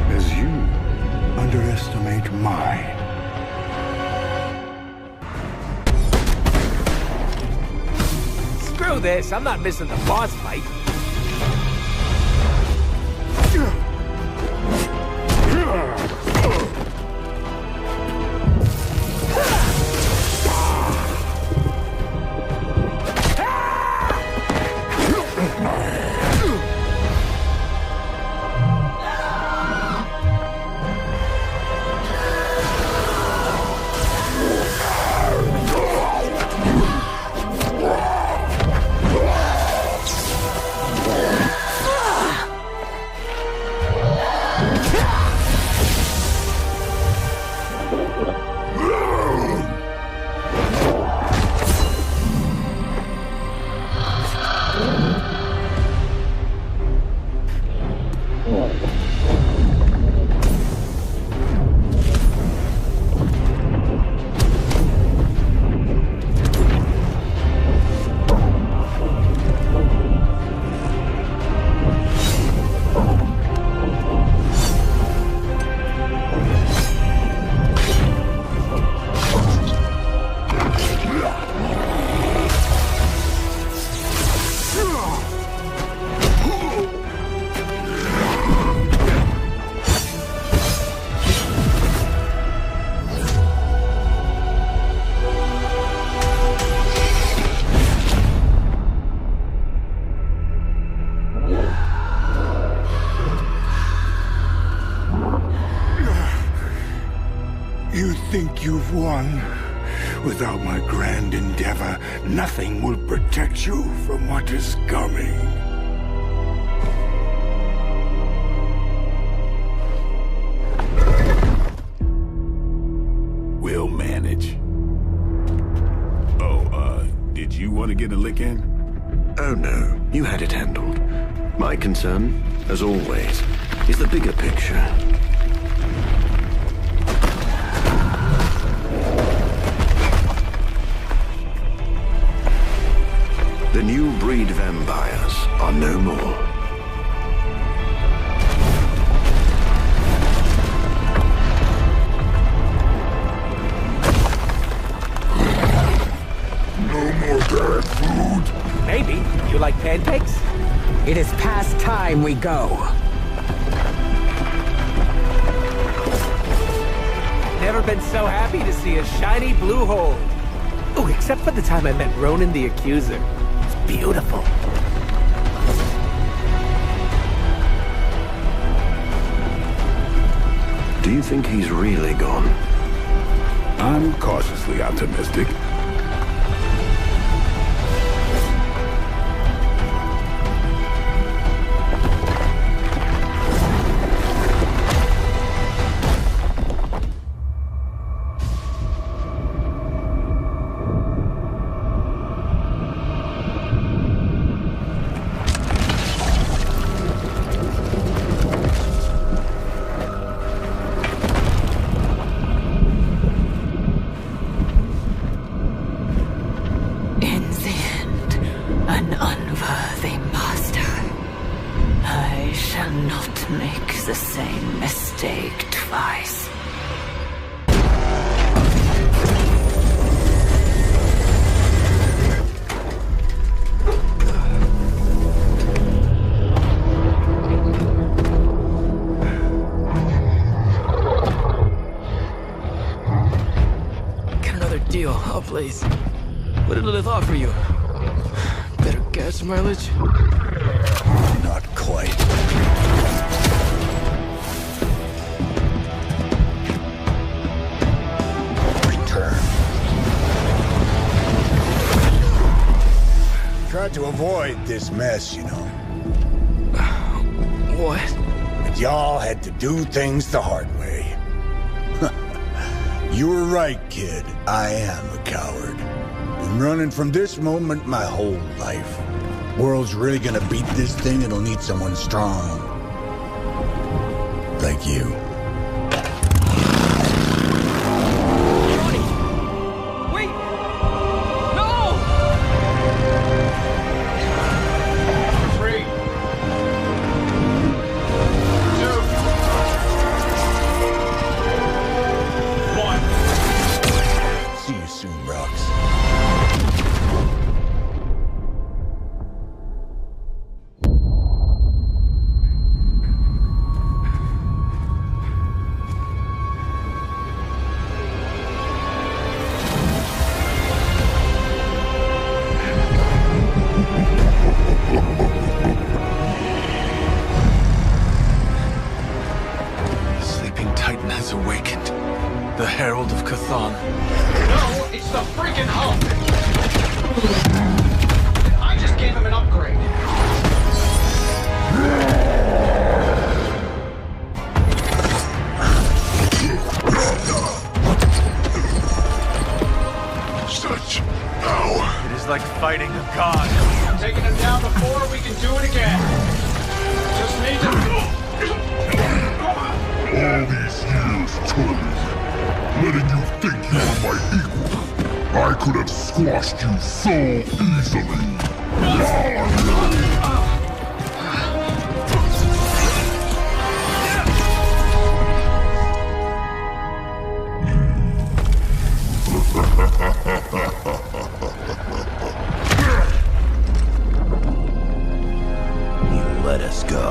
As you underestimate mine. Screw this, I'm not missing the boss fight. you've won. Without my grand endeavor, nothing will protect you from what is coming. We'll manage. Oh, did you want to get a lick in? Oh no, you had it handled. My concern, as always, is the bigger picture. The new breed vampires are no more. No more bad food? Maybe. You like pancakes? It is past time we go. Never been so happy to see a shiny blue hole. Oh, except for the time I met Ronan the Accuser. It's beautiful. Do you think he's really gone? I'm cautiously optimistic. Please. What did Lilith offer you? Better gas mileage? Not quite. Return. Tried to avoid this mess, you know. What? But y'all had to do things the hard way. You were right, kid. I am a coward. Been running from this moment my whole life. World's really gonna beat this thing, it'll need someone strong. Like you. Wait! No! 3, 2, 1. See you soon, Rox. Sleeping Titan has awakened. The Herald of Cthon. No, it's the freaking Hulk! I just gave him an upgrade. Such power. It is like fighting a god. Taking him down before, we can do it again. Just need to... All these years, Tully, letting you think you were my equal. I could have squashed you so easily. You let us go.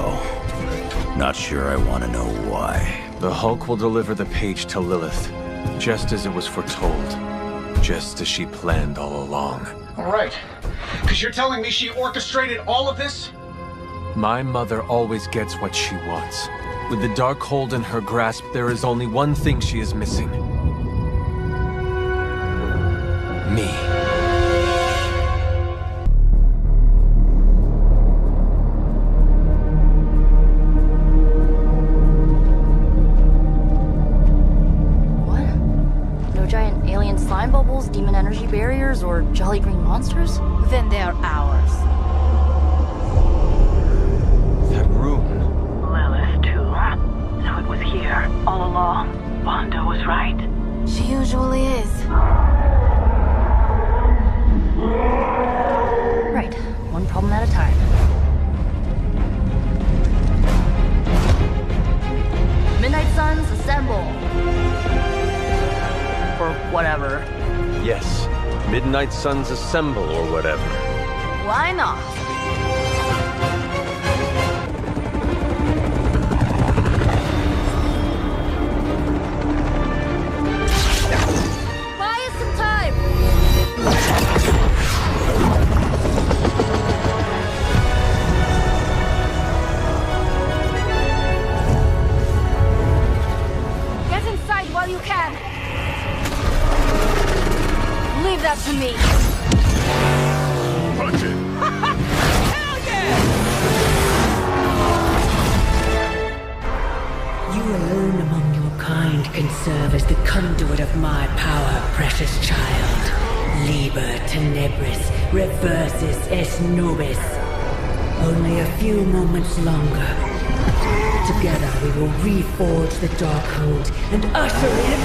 Not sure I want to know why. The Hulk will deliver the page to Lilith, just as it was foretold. Just as she planned all along. All right. Because you're telling me she orchestrated all of this? My mother always gets what she wants. With the Darkhold in her grasp, there is only one thing she is missing. me. No giant alien slime bubbles, demon energy barriers, or jolly green monsters? Then they're ours. That room. Lilith, too. So it was here, all along. Wanda was right. She usually is. Right, one problem at a time. Midnight Suns, assemble! Or whatever. Yes. Midnight Suns assemble or whatever. Why not? Buy us some time! Get inside while you can! Leave that to me! Punch it! Hell yeah! You alone among your kind can serve as the conduit of my power, precious child. Liber tenebris, reversus es nobis. Only a few moments longer. Together we will reforge the Darkhold and usher in...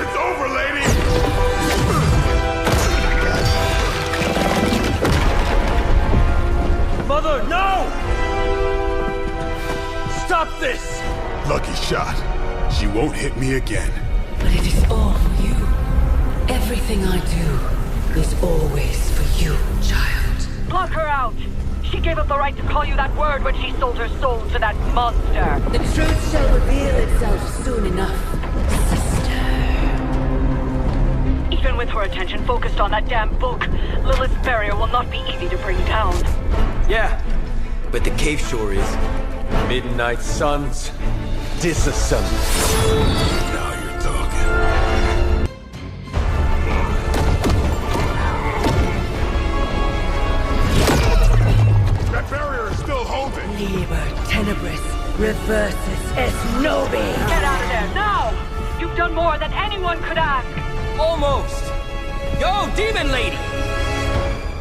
It's over, lady! Mother, no! Stop this! Lucky shot. She won't hit me again. But it is all for you. Everything I do is always for you, child. Block her out! She gave up the right to call you that word when she sold her soul to that monster. The truth shall reveal itself soon enough, sister. Even with her attention focused on that damn book, Lilith's barrier will not be easy to bring down. Yeah, but the cave sure is. Midnight Suns disassemble. Now you're talking. That barrier is still holding. Liber tenebris, reversus es nobis. Get out of there, now! You've done more than anyone could ask. Almost. Yo, demon lady!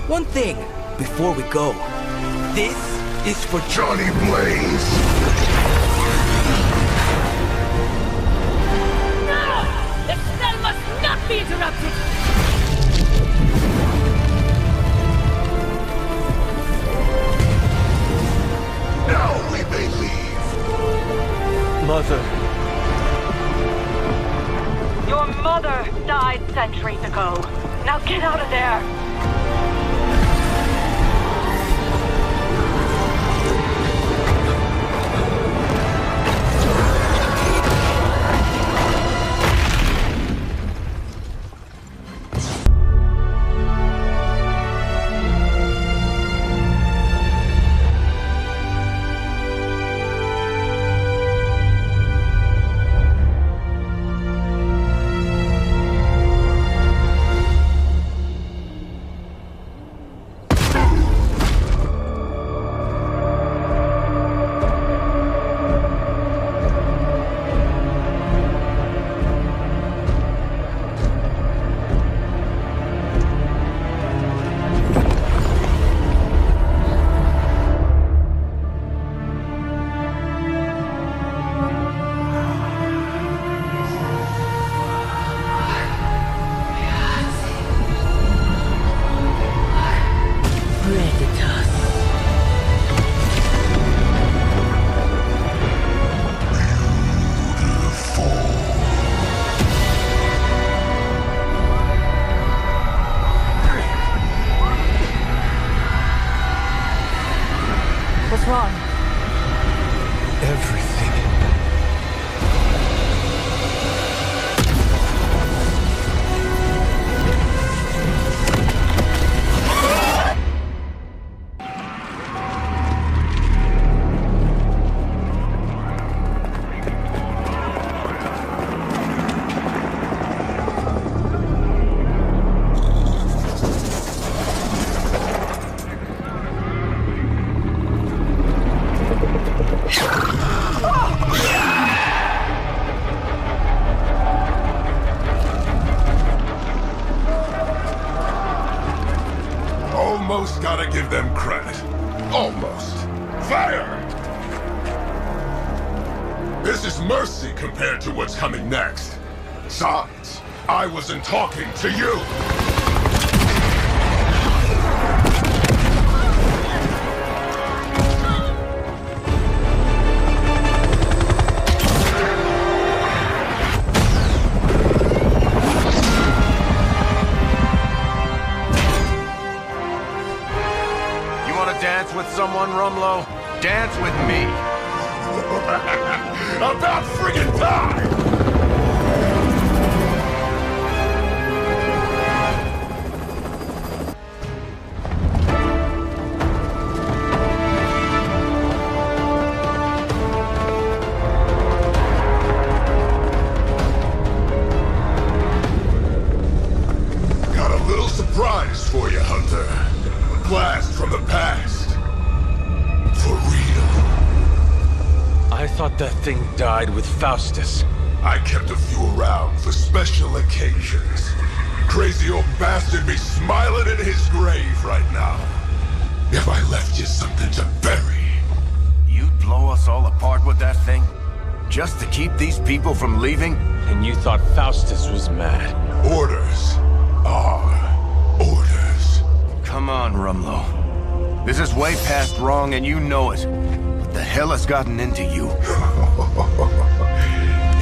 One thing before we go. This is for Johnny Blaze! No! The spell must not be interrupted! Now we may leave. Mother. Your mother died centuries ago. Now get out of there! What's wrong? Everything. almost gotta give them credit. Almost. Fire! This is mercy compared to what's coming next. Besides, I wasn't talking to you. Dance with someone, Rumlow? Dance with me. About friggin' time! Got a little surprise for you, Hunter. A blast from the past. For real. I thought that thing died with Faustus. I kept a few around for special occasions. Crazy old bastard be smiling in his grave right now. If I left you something to bury. You'd blow us all apart with that thing? Just to keep these people from leaving? And you thought Faustus was mad. Orders are orders. Come on, Rumlow. This is way past wrong and you know it. What the hell has gotten into you?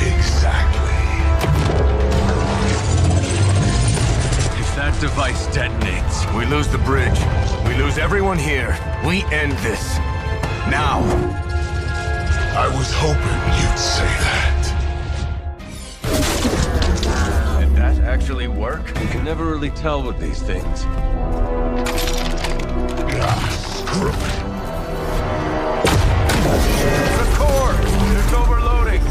Exactly. If that device detonates, we lose the bridge. We lose everyone here. We end this. Now. I was hoping you'd say that. Did that actually work? You can never really tell with these things. Screw it. The core! It's overloading!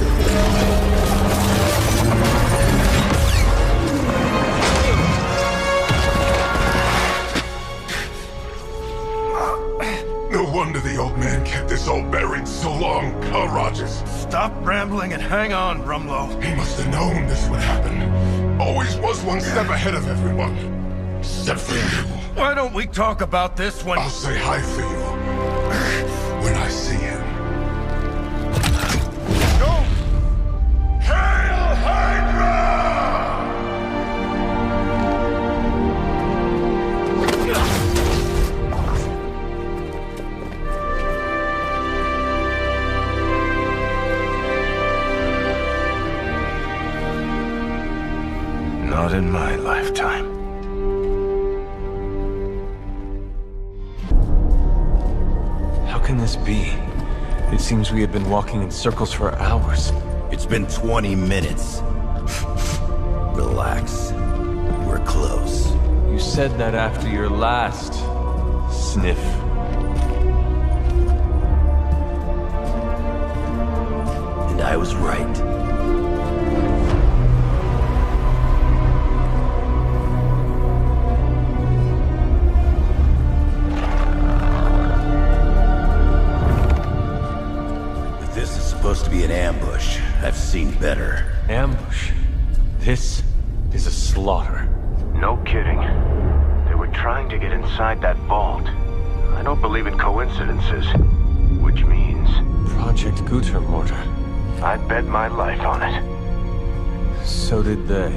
No wonder the old man kept this all buried so long, huh, Rogers? Stop rambling and hang on, Rumlow. He must have known this would happen. Always was one step ahead of everyone. Except for you. Why don't we talk about this when... I'll say hi for you. When I see him. Go! Hail Hydra! Not in my lifetime. How can this be? It seems we have been walking in circles for hours. It's been 20 minutes. Relax. We're close. You said that after your last sniff. And I was right. Supposed to be an ambush. I've seen better. Ambush? This is a slaughter. No kidding. They were trying to get inside that vault. I don't believe in coincidences. Which means... Project Gutermortar. I'd bet my life on it. So did they.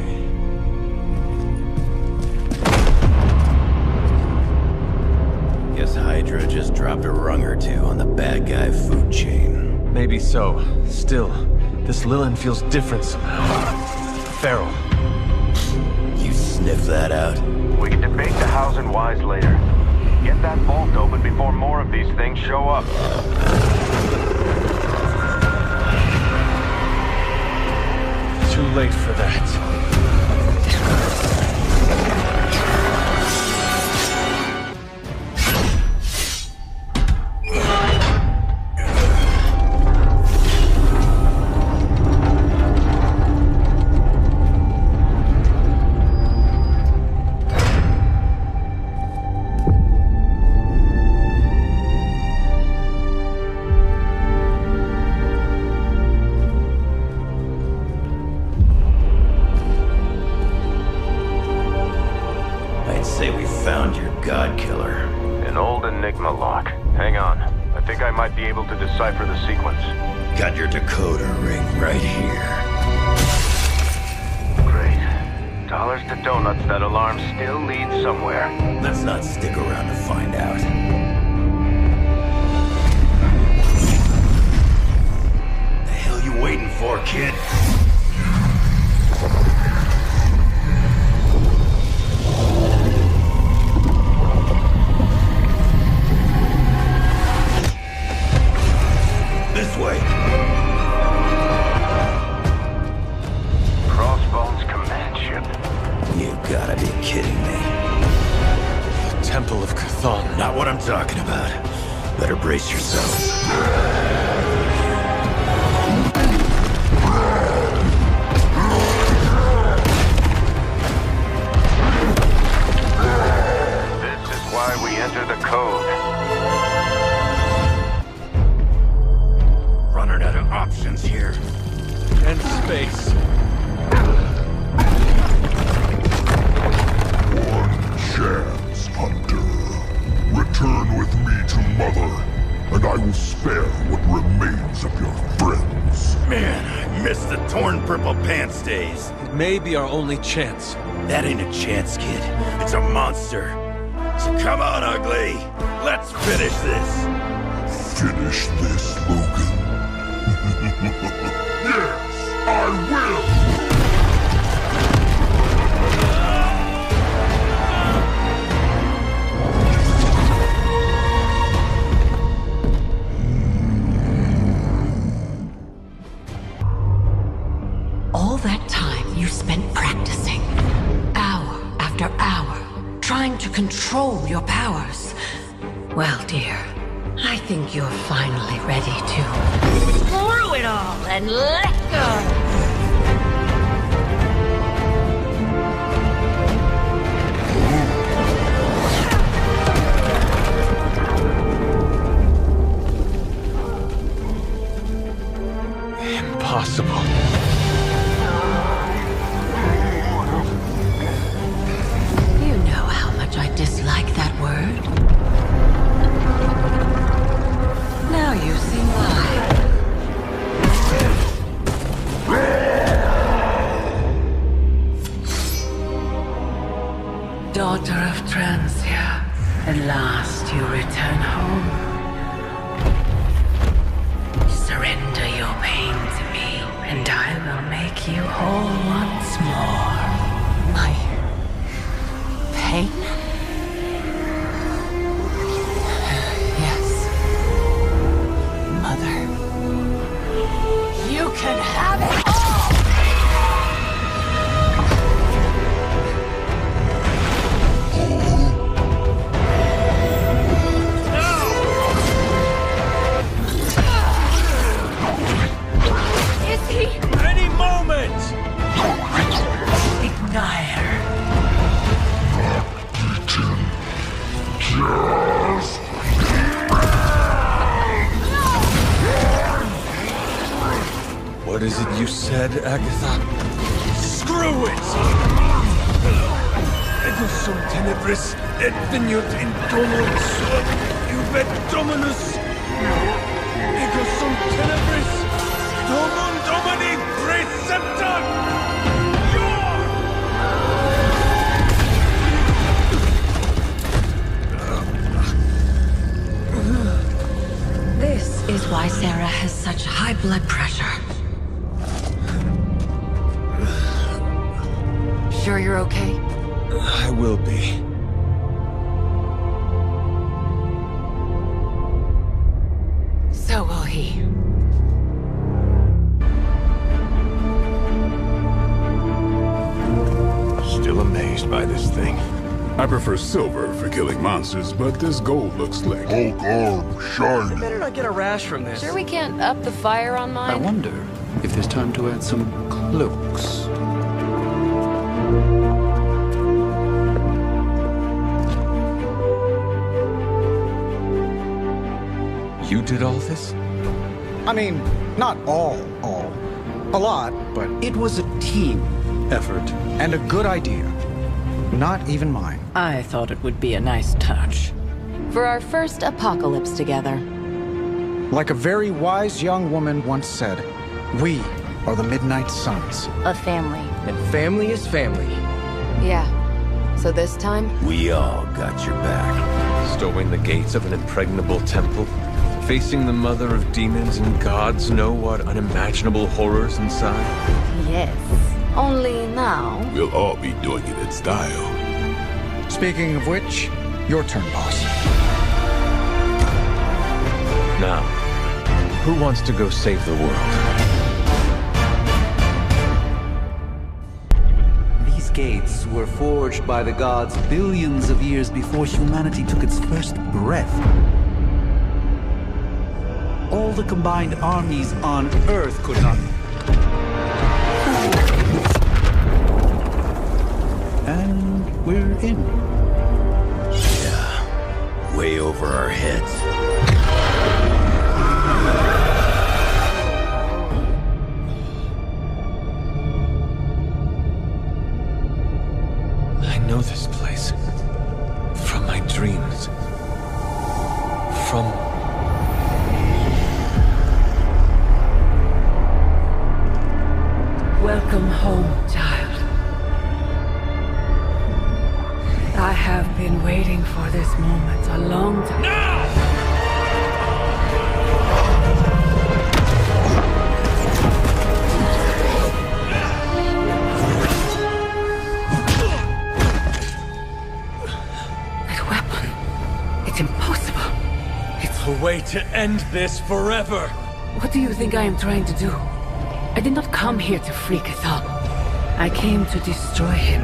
Guess Hydra just dropped a rung or two on the bad guy food chain. Maybe so. Still, this Lilin feels different somehow. Feral. You sniff that out? We can debate the hows and whys later. Get that vault open before more of these things show up. Too late for that. say we found your god killer. An old Enigma lock. Hang on. I think I might be able to decipher the sequence. Got your decoder ring right here. Great. Dollars to donuts, that alarm still leads somewhere. Let's not stick around to find out. The hell you waiting for, kid? This way. Crossbones command ship. You gotta be kidding me. The Temple of Chthon. Not what I'm talking about. Better brace yourself. This is why we enter the code. Running out of options here. And space. One chance, Hunter. Return with me to Mother, and I will spare what remains of your friends. Man, I miss the torn purple pants days. It may be our only chance. That ain't a chance, kid. It's a monster. So come on, ugly. Let's finish this. Finish this, Logan. Yes, I will! All that time you spent practicing, hour after hour, trying to control your powers. Well, dear, I think you're finally ready to screw it all and let go. Impossible. You know how much I dislike that word. Now you see why. Daughter of Transia, at last you return home. Surrender your pain to me, and I will make you whole once more. My pain? Yes. Mother. You can have it all! Is he? Any moment! Ignire. What is it you said, Agatha? Screw it! Ego sum tenebris, et veniut in domo suo, iubet dominus. Ego sum tenebris, domum domini preceptor! This is why Sarah has such high blood pressure. Sure you're okay? I will be. So will he. Still amazed by this thing. I prefer silver for killing monsters, but this gold looks slick. Hulk arm, shiny. You better not get a rash from this. Sure we can't up the fire on mine? I wonder if there's time to add some cloaks. You did all this? I mean, not all. A lot, but it was a team effort and a good idea. Not even mine. I thought it would be a nice touch. For our first apocalypse together. Like a very wise young woman once said, we are the Midnight Suns. A family. And family is family. Yeah. So this time? We all got your back. Storming the gates of an impregnable temple, facing the mother of demons and gods know what unimaginable horrors inside. Yes. Only now... We'll all be doing it in style. Speaking of which, your turn, boss. Now, who wants to go save the world? These gates were forged by the gods billions of years before humanity took its first breath. All the combined armies on Earth could not... And we're in. Yeah, way over our heads. I know this place. From my dreams. From... Welcome home, child. I have been waiting for this moment a long time. No! That weapon. It's impossible. It's a way to end this forever. What do you think I am trying to do? I did not come here to free Cathal. I came to destroy him.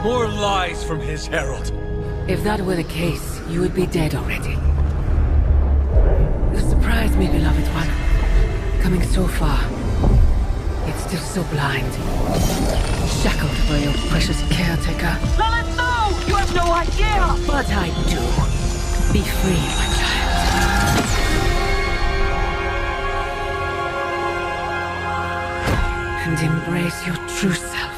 More lies from his herald. If that were the case, you would be dead already. You surprised me, beloved one. Coming so far, yet still so blind. Shackled by your precious caretaker. Lilith, no! You have no idea! But I do. Be free, my child. And embrace your true self.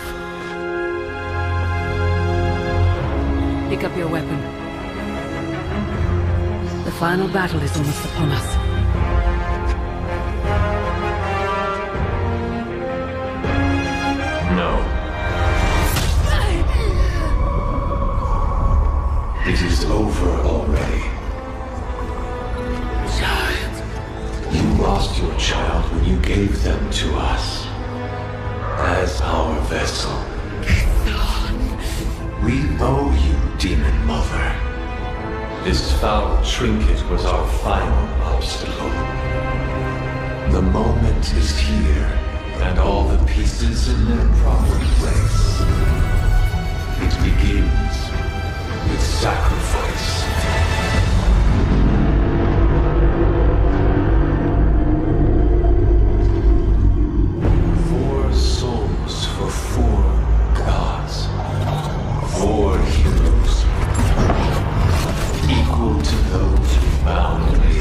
Pick up your weapon. The final battle is almost upon us. No. It is over already. Child. You lost your child when you gave them to us. As our vessel. We owe you, Demon Mother. This foul trinket was our final obstacle. The moment is here, and all the pieces in their proper place. It begins with sacrifice. Four souls for four gods. 4 heroes, equal to those who bound me,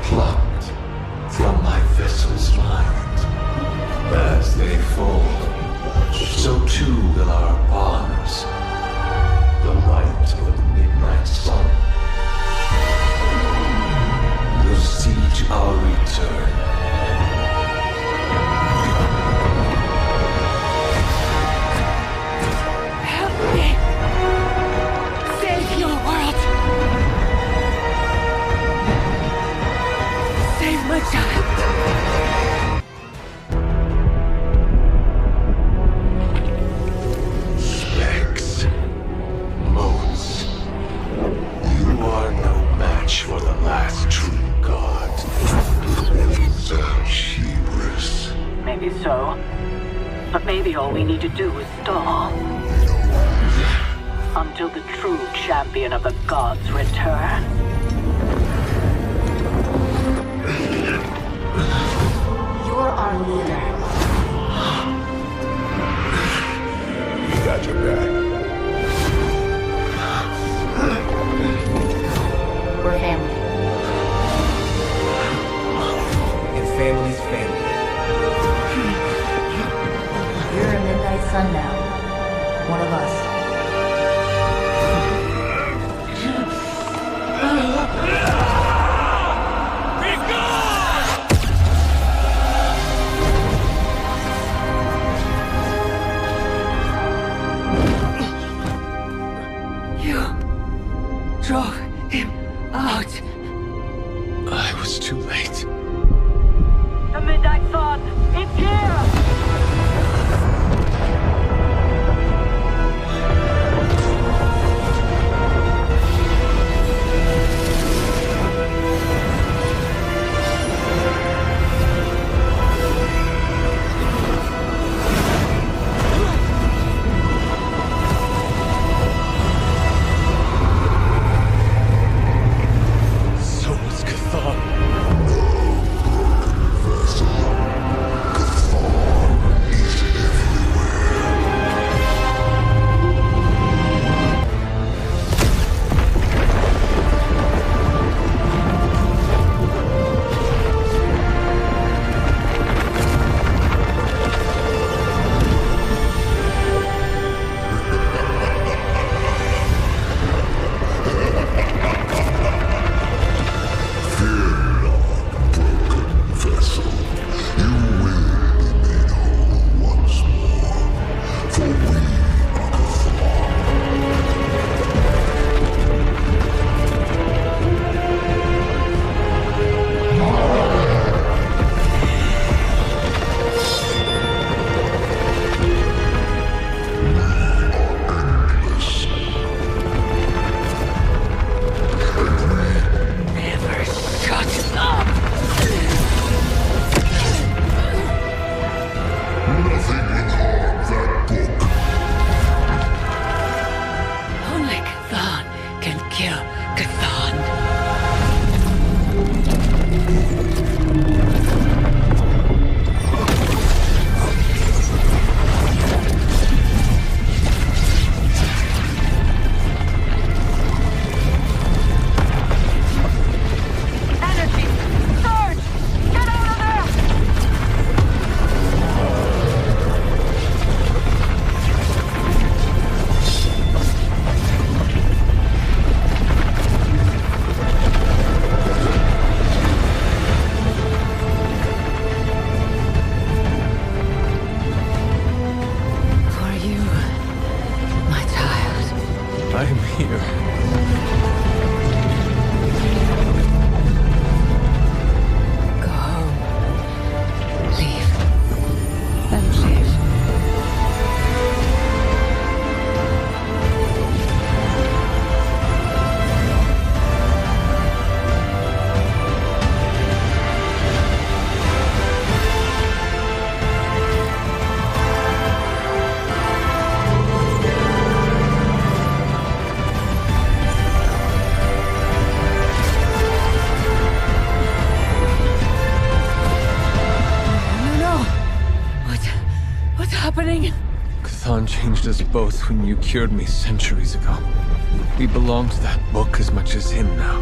plucked from my vessel's mind. As they fall, so too will our bonds, the light of the midnight sun, will see to our return. Save your world! Save my child! Specs, motes, you are no match for the last true god. Hubris. Maybe so. But maybe all we need to do is stall. Until the true champion of the gods return. You're our leader. We got your back. We're family. And family's family. You're a Midnight Sun now. one of us. You drove him out. I was too late. The Midnight Sun, it's here! So was Chthon. Never shut up! Nothing will harm that book. Only Chthon can kill Chthon. Energy! Surge! Get out of there! For you, my child. I am here. Go home. Leave. Then leave. No. What's happening? Chthon changed us both when you cured me centuries ago. We belong to that book as much as him now.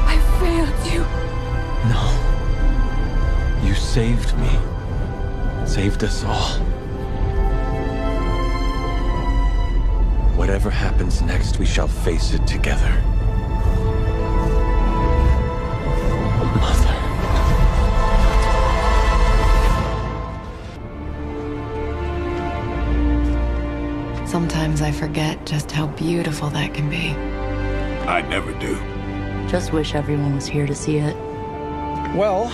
I failed you. No. You saved me. Saved us all. Whatever happens next, we shall face it together. Mother. Sometimes I forget just how beautiful that can be. I never do. Just wish everyone was here to see it. Well,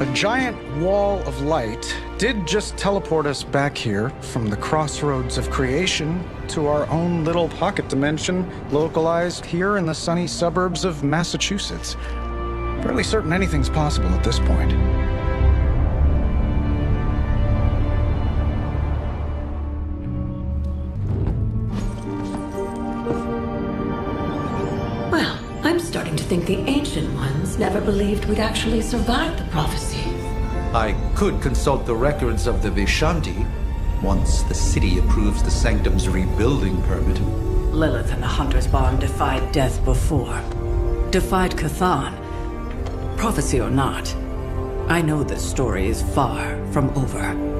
a giant wall of light did just teleport us back here from the crossroads of creation to our own little pocket dimension localized here in the sunny suburbs of Massachusetts. Fairly certain anything's possible at this point. Well, I'm starting to think the Ancient Ones never believed we'd actually survive the prophecy. I could consult the records of the Vishanti once the city approves the Sanctum's rebuilding permit. Lilith and the Hunter's Bond defied death before. Defied Cathan. Prophecy or not, I know this story is far from over.